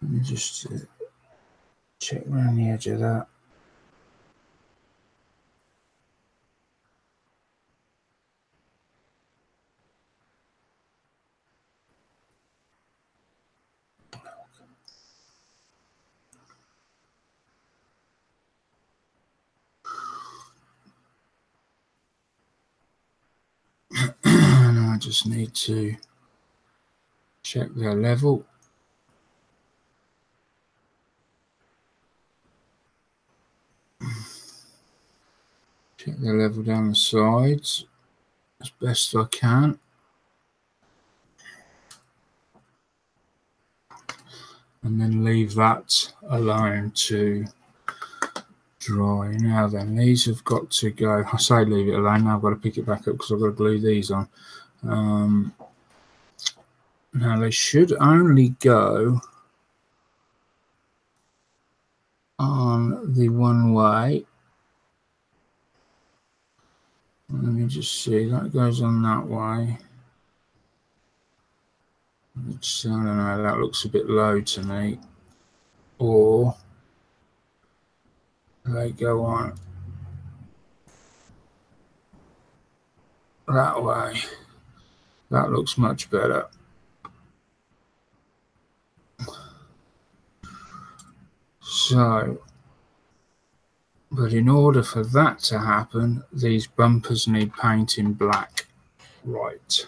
Speaker 1: Let me just check around the edge of that. And I just need to check their level. Check the level down the sides as best I can. And then leave that alone to dry. Now then, these have got to go. I say leave it alone. Now I've got to pick it back up because I've got to glue these on. Now they should only go on the one way. Let me just see. That goes on that way. Which, I don't know. That looks a bit low to me. Or they go on that way. That looks much better. So, but in order for that to happen, these bumpers need painting black. Right.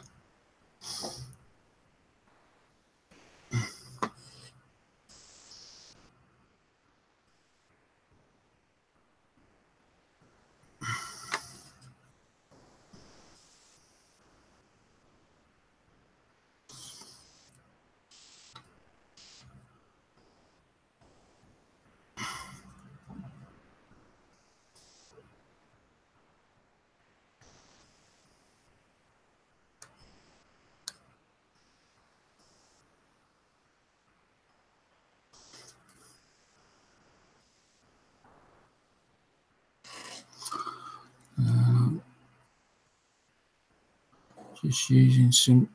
Speaker 1: Just using some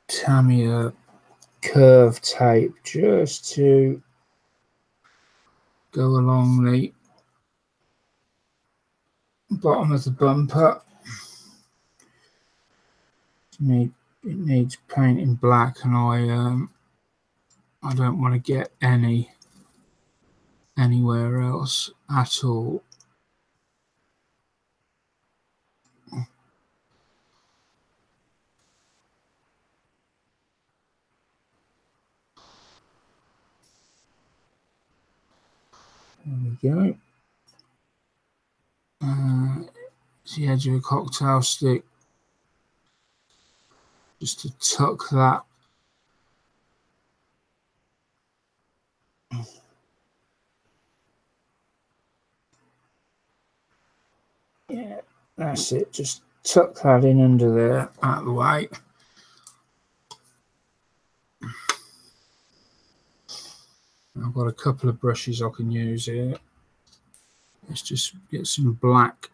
Speaker 1: Tamiya curve tape just to go along the bottom of the bumper. It needs painting black, and I don't want to get anywhere else at all. There we go. It's the edge of a cocktail stick, just to tuck that. Yeah, that's it. Just tuck that in under there, out of the way. I've got a couple of brushes I can use here. Let's just get some black.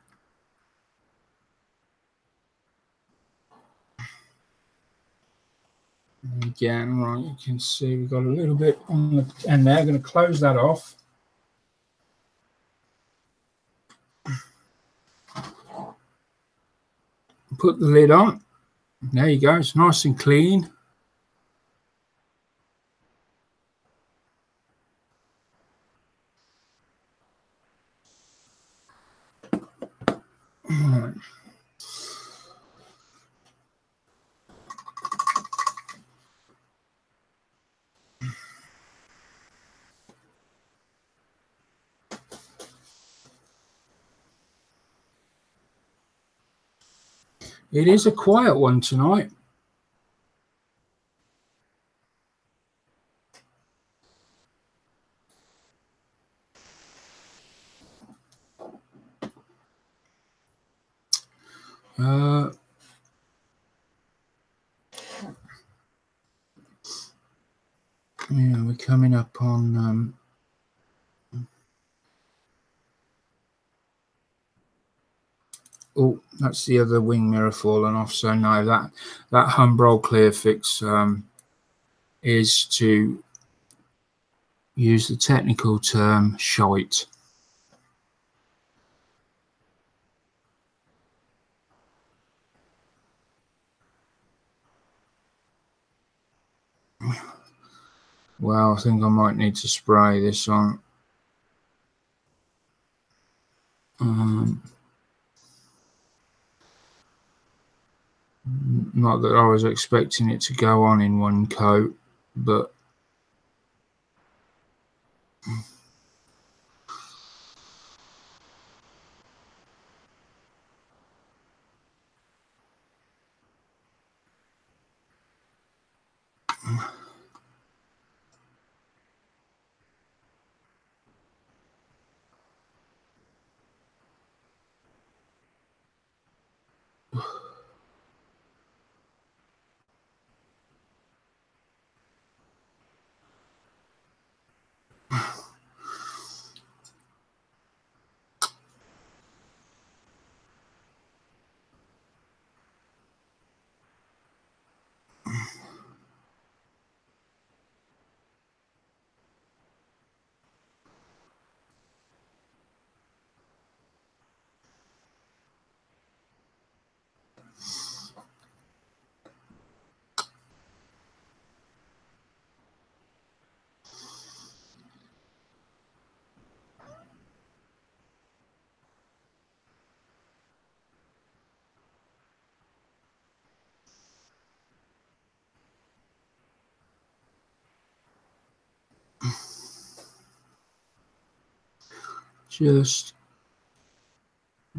Speaker 1: And again, right, you can see we've got a little bit on the end there. I'm going to close that off. Put the lid on. There you go. It's nice and clean. Right. It is a quiet one tonight. Yeah, we're coming up on oh, that's the other wing mirror falling off. So no, that Humbrol clear fix is, to use the technical term, shite. Well, I think I might need to spray this on. Not that I was expecting it to go on in one coat, but just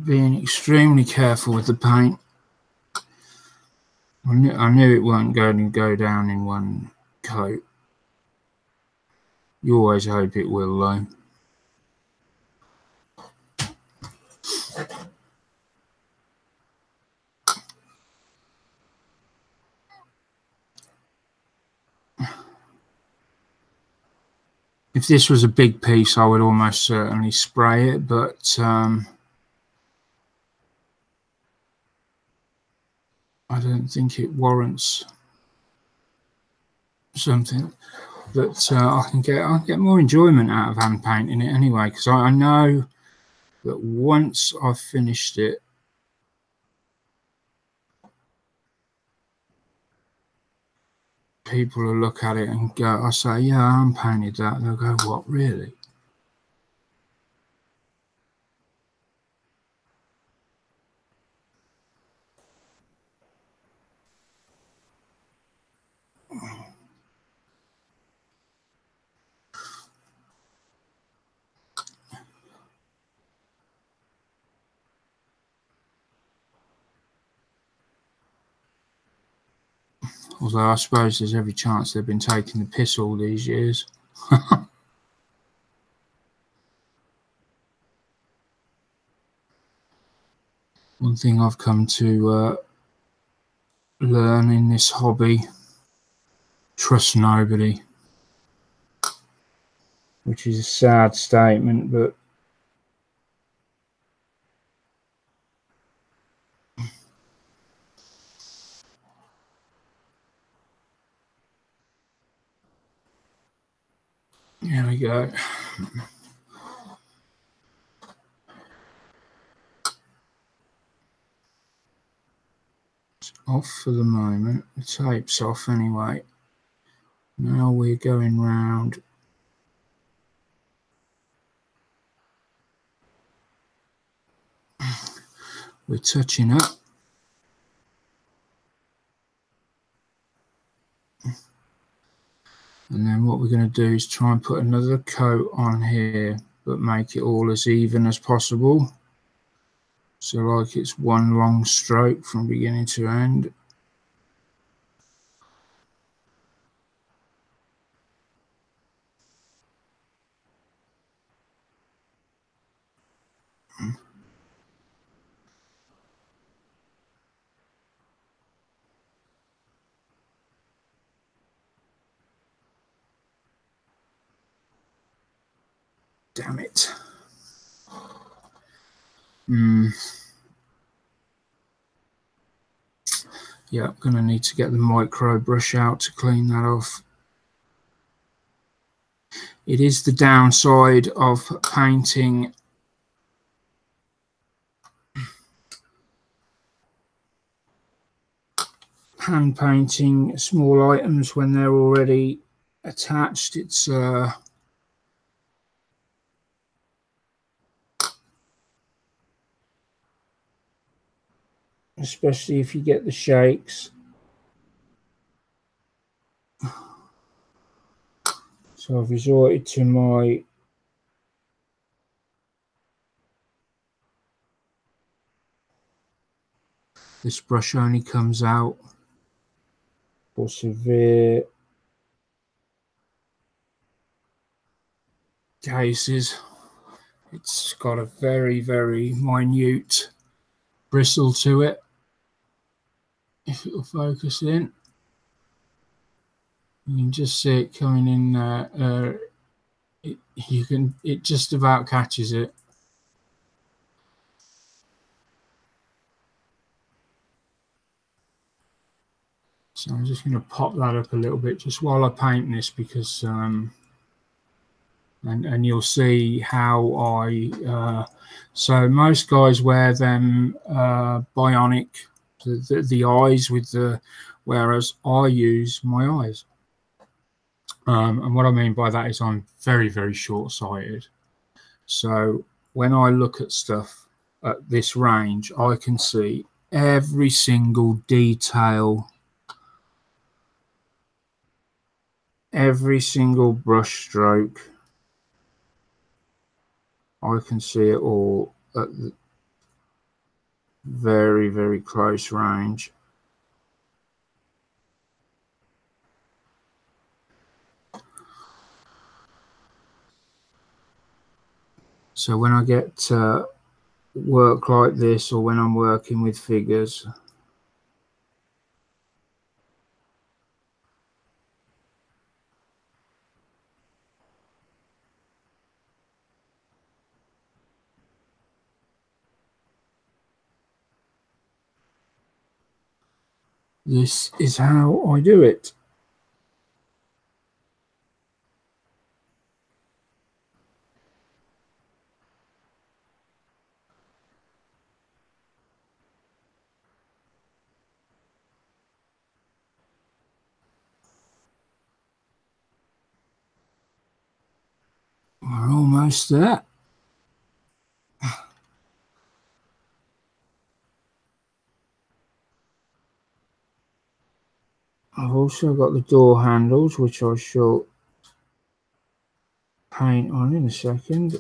Speaker 1: being extremely careful with the paint. I knew it weren't going to go down in one coat. You always hope it will, though. If this was a big piece, I would almost certainly spray it, but I don't think it warrants something that I can get more enjoyment out of hand painting it anyway, because I know that once I've finished it, people will look at it and go, I say, yeah, I hand painted that. They'll go, what, really? Although I suppose there's every chance they've been taking the piss all these years. One thing I've come to learn in this hobby: trust nobody. Which is a sad statement, but here we go. It's off for the moment. The tape's off anyway. Now we're going round. We're touching up. And then what we're going to do is try and put another coat on here, but make it all as even as possible. So like it's one long stroke from beginning to end. Damn it. Yeah, I'm going to need to get the micro brush out to clean that off. It is the downside of painting hand painting small items when they're already attached. It's especially if you get the shakes. So I've resorted to my this brush only comes out for severe cases. It's got a very, very minute bristle to it. If it'll focus in, you can just see it coming in there. It just about catches it. So I'm just going to pop that up a little bit just while I paint this, because and you'll see how I so most guys wear them bionic, the eyes with the, whereas I use my eyes. And what I mean by that is I'm very, very short-sighted. So when I look at stuff at this range, I can see every single detail, every single brush stroke. I can see it all at the very, very close range. So when I get work like this, or when I'm working with figures, this is how I do it. We're almost there. I've also got the door handles, which I shall paint on in a second.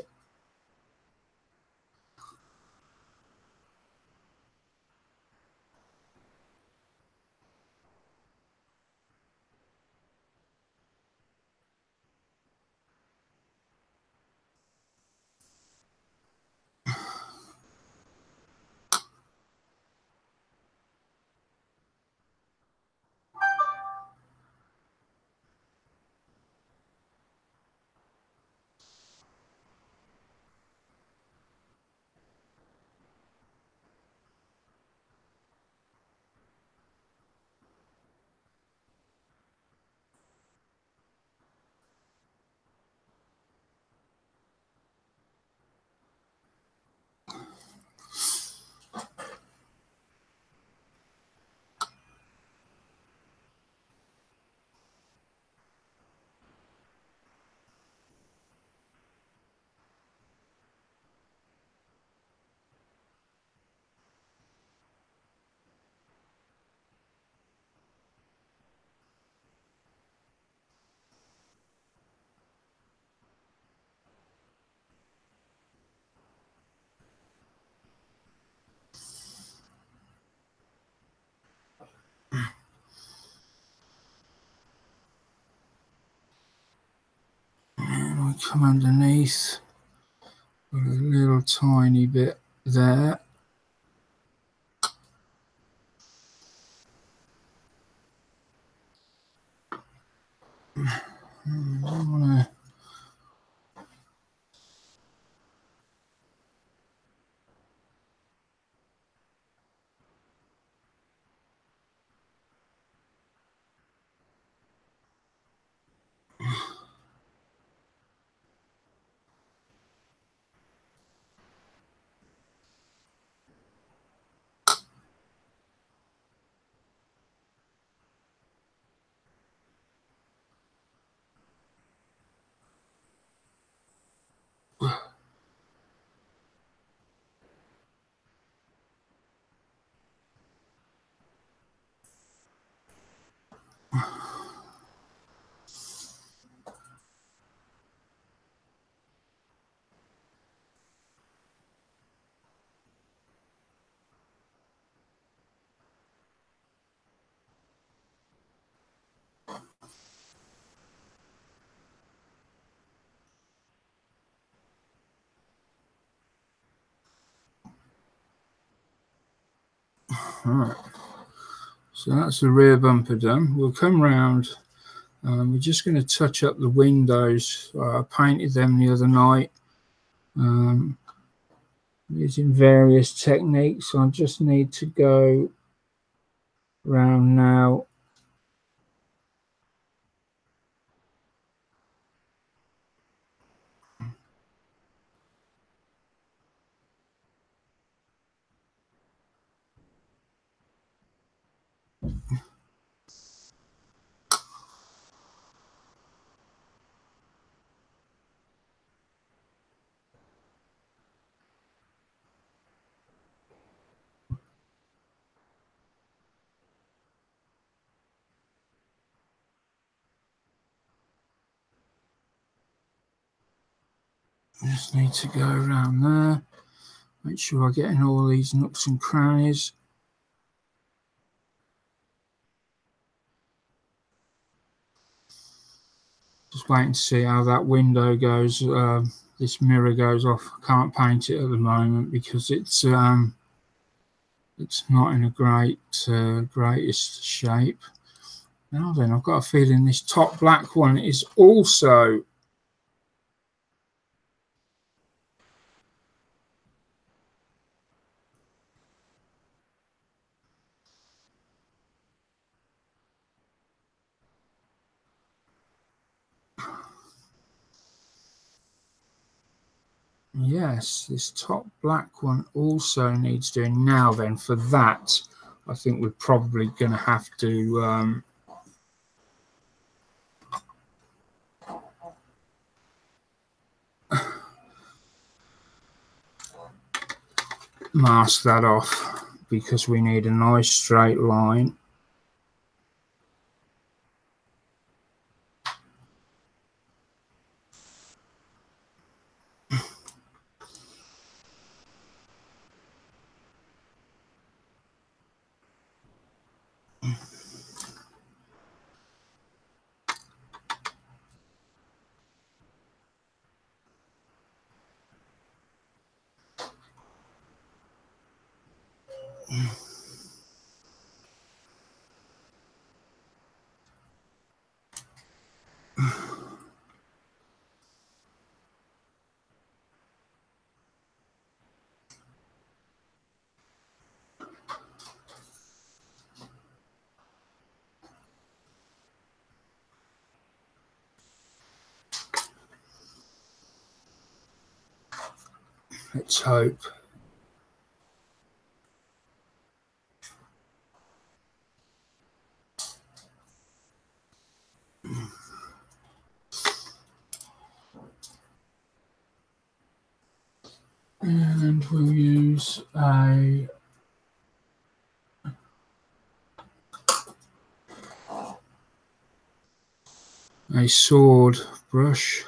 Speaker 1: And I come underneath, got a little tiny bit there. I want to Alright, so that's the rear bumper done. We'll come round. We're just going to touch up the windows. I painted them the other night using various techniques. I just need to go round now. Just need to go around there. Make sure I get in all these nooks and crannies. Just waiting to see how that window goes. This mirror goes off. I can't paint it at the moment because it's not in a greatest shape. Now then, I've got a feeling this top black one is also Yes, this top black one also needs doing. Now then, for that, I think we're probably going to have to mask that off, because we need a nice straight line. Let's hope. And we'll use a sword brush.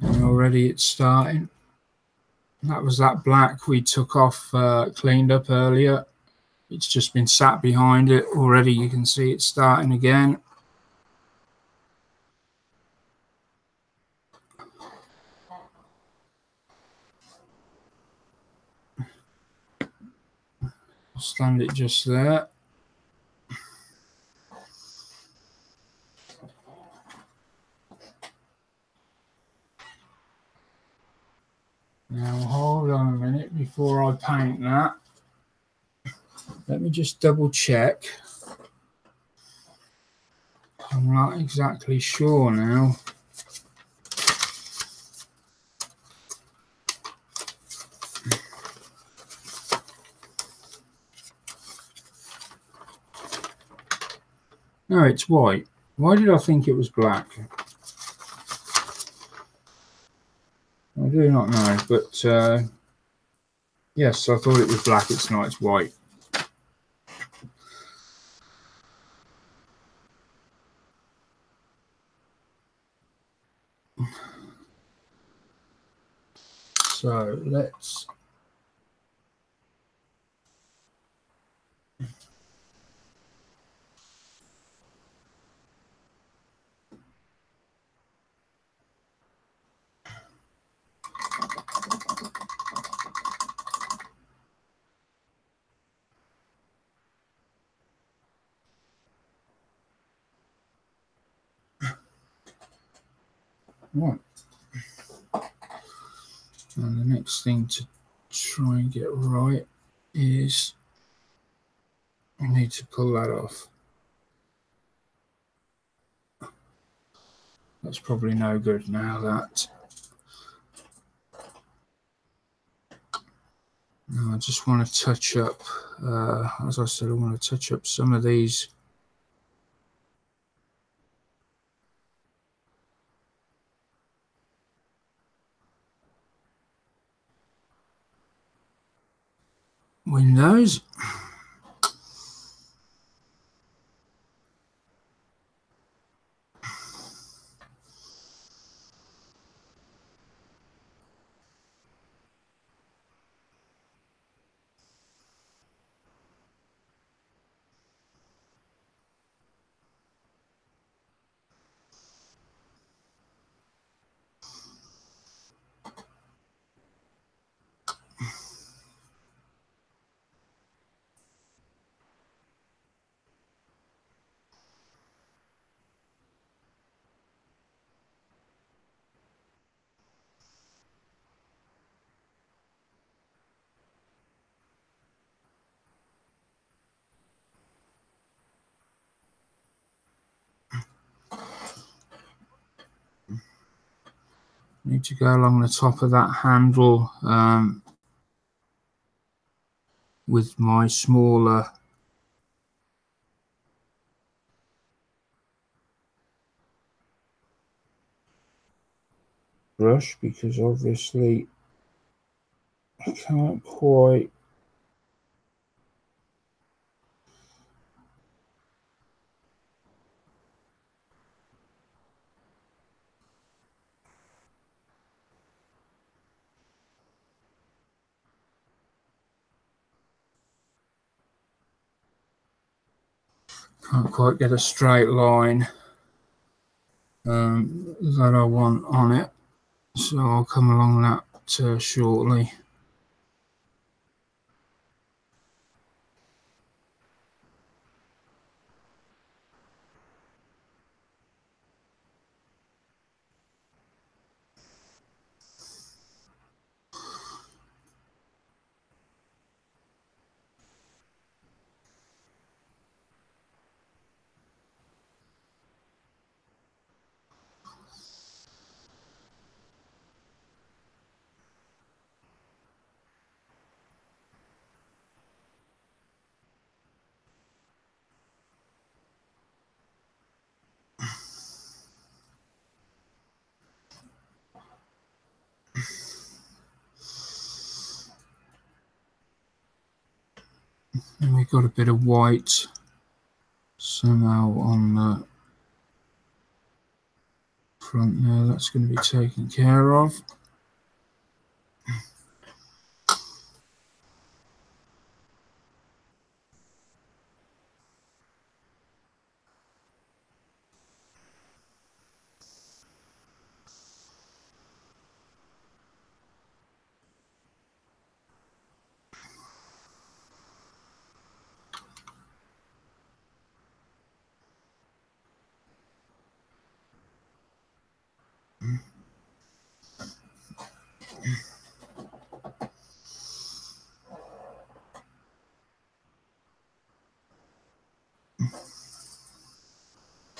Speaker 1: And already it's starting. That was that black we took off, cleaned up earlier. It's just been sat behind it. Already you can see it's starting again. I'll stand it just there. Now hold on a minute before I paint that. Let me just double check. I'm not exactly sure now. No, it's white. Why did I think it was black? I do not know, but yes, I thought it was black. It's not, it's white. So let's right. And the next thing to try and get right is I need to pull that off. That's probably no good now. That. Now I just want to touch up, as I said, I want to touch up some of these windows. need to go along the top of that handle with my smaller brush, because obviously I can't quite get a straight line that I want on it, so I'll come along that shortly. And we've got a bit of white somehow on the front there. That's going to be taken care of.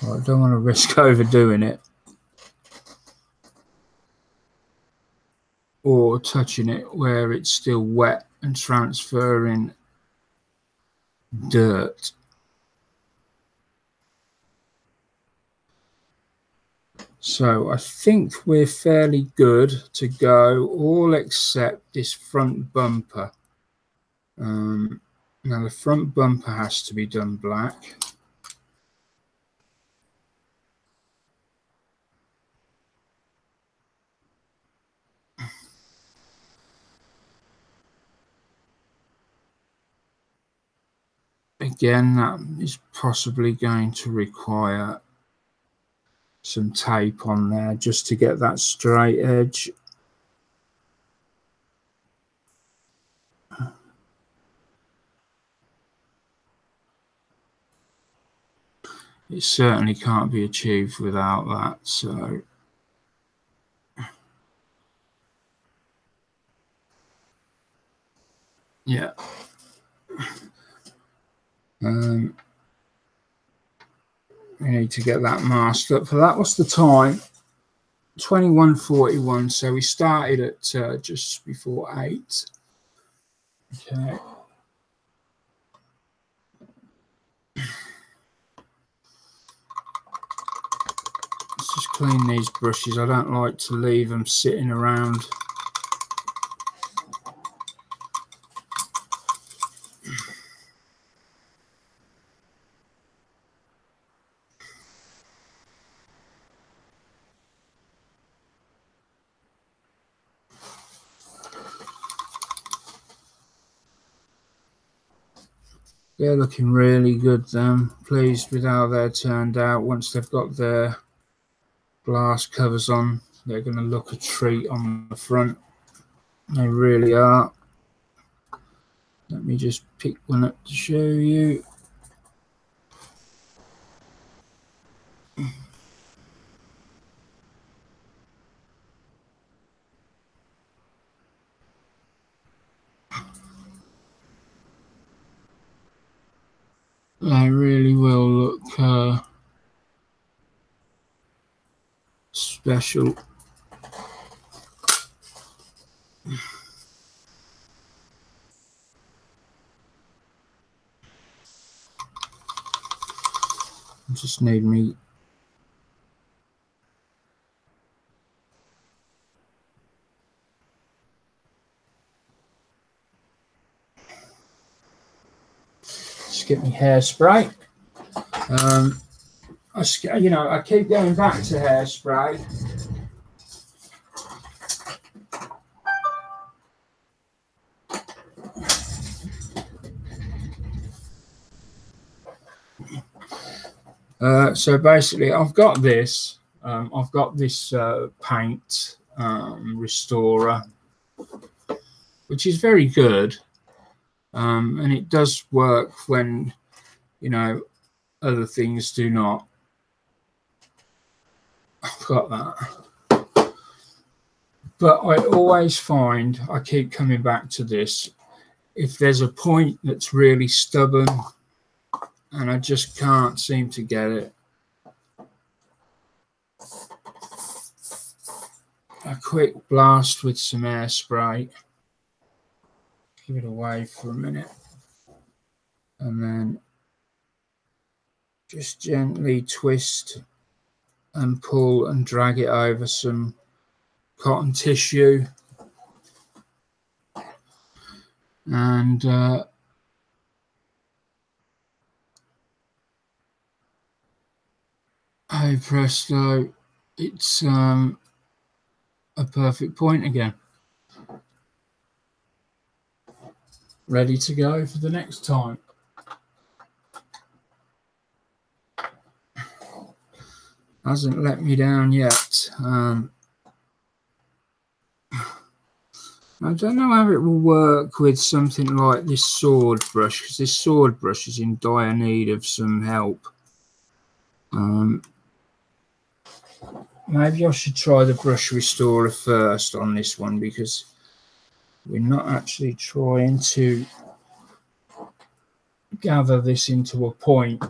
Speaker 1: I don't want to risk overdoing it or touching it where it's still wet and transferring dirt. So I think we're fairly good to go, all except this front bumper. Now the front bumper has to be done black. Again, that is possibly going to require some tape on there just to get that straight edge. It certainly can't be achieved without that, so yeah. We need to get that masked up. For that, what's the time? 21:41. So we started at just before 8. Okay. Let's just clean these brushes. I don't like to leave them sitting around. They're looking really good then. Pleased with how they're turned out. Once they've got their glass covers on, they're going to look a treat on the front. They really are. Let me just pick one up to show you. They really will look special. Just need me. Just get me hairspray. I keep going back to hairspray. So basically, I've got this. Paint restorer, which is very good, and it does work when other things do not. I've got that, but I always find I keep coming back to this. If there's a point that's really stubborn and I just can't seem to get it, a quick blast with some airspray, give it away for a minute, and then just gently twist and pull and drag it over some cotton tissue, and hey presto, it's a perfect point again. Ready to go for the next time. Hasn't let me down yet. I don't know how it will work with something like this sword brush, because this sword brush is in dire need of some help. Maybe I should try the brush restorer first on this one, because we're not actually trying to gather this into a point.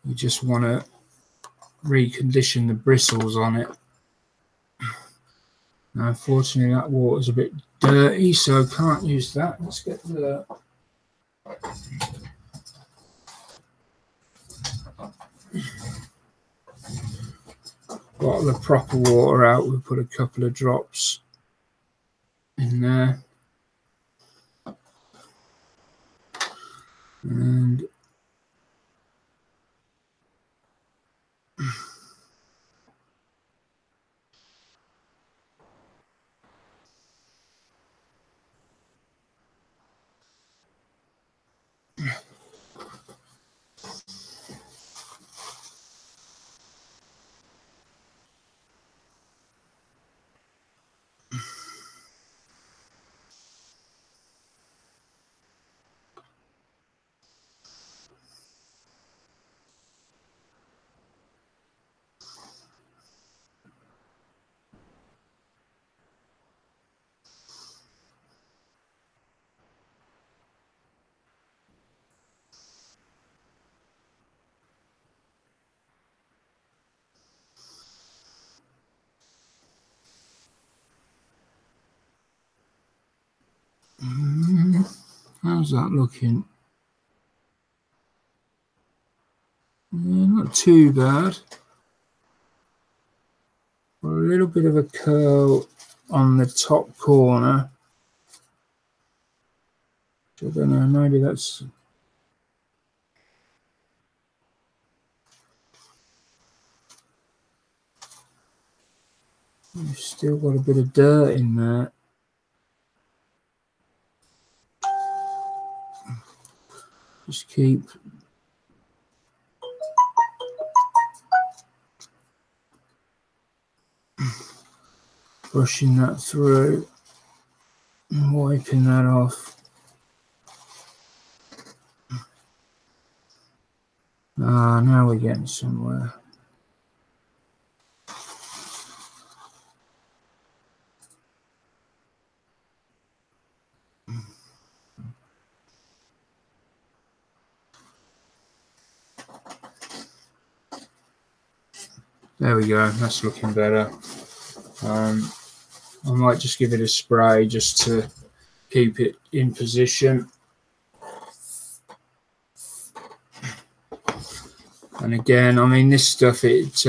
Speaker 1: We just want to recondition the bristles on it. Now, unfortunately, that water's a bit dirty, so I can't use that. Let's get the bottle of proper water out. We'll put a couple of drops in there. And how's that looking? Yeah, not too bad. A little bit of a curl on the top corner. I don't know, maybe that's... You've still got a bit of dirt in there. Just keep brushing that through and wiping that off. Ah, now we're getting somewhere. There we go, that's looking better. I might just give it a spray just to keep it in position. And again, I mean, this stuff, it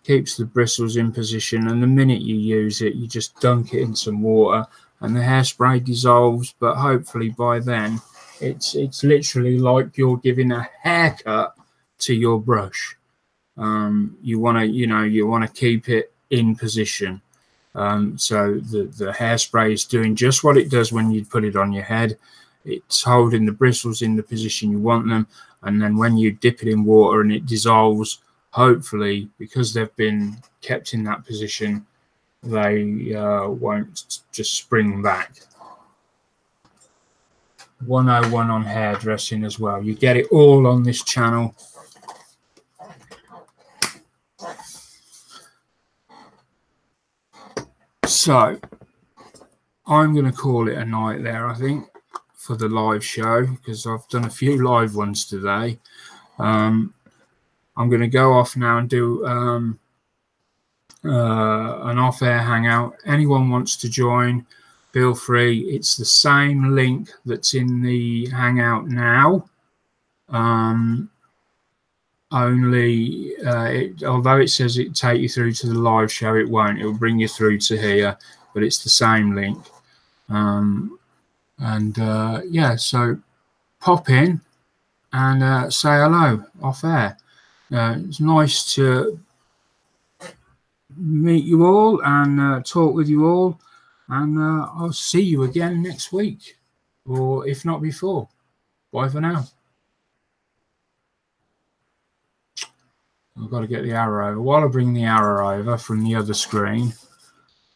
Speaker 1: keeps the bristles in position, and the minute you use it, you just dunk it in some water and the hairspray dissolves. But hopefully by then it's literally like you're giving a haircut to your brush. You want to, you want to keep it in position. So the hairspray is doing just what it does when you put it on your head. It's holding the bristles in the position you want them, and then when you dip it in water and it dissolves, hopefully, because they've been kept in that position, they won't just spring back. 101 on hairdressing as well. You get it all on this channel. So I'm going to call it a night there, I think, for the live show, because I've done a few live ones today. I'm going to go off now and do an off-air hangout. Anyone wants to join, feel free. It's the same link that's in the hangout now. Although it says it take you through to the live show, it won't. It will bring you through to here, but it's the same link. Yeah, so pop in and say hello off air. It's nice to meet you all and talk with you all, and I'll see you again next week, or if not before. Bye for now. I've got to get the arrow over. While I bring the arrow over from the other screen,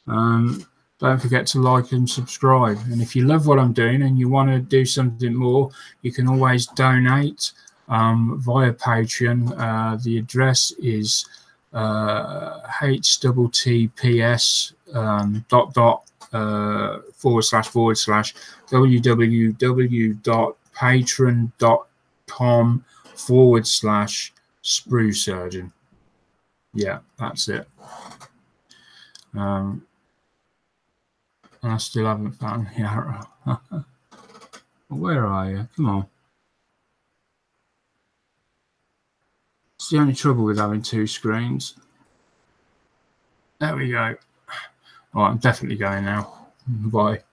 Speaker 1: don't forget to like and subscribe. And if you love what I'm doing and you want to do something more, you can always donate via Patreon. The address is https://www.patreon.com/SprueSurgeon. Yeah, that's it. I still haven't found the arrow. Where are you? Come on. It's the only trouble with having two screens. There we go. All right, I'm definitely going now. Bye.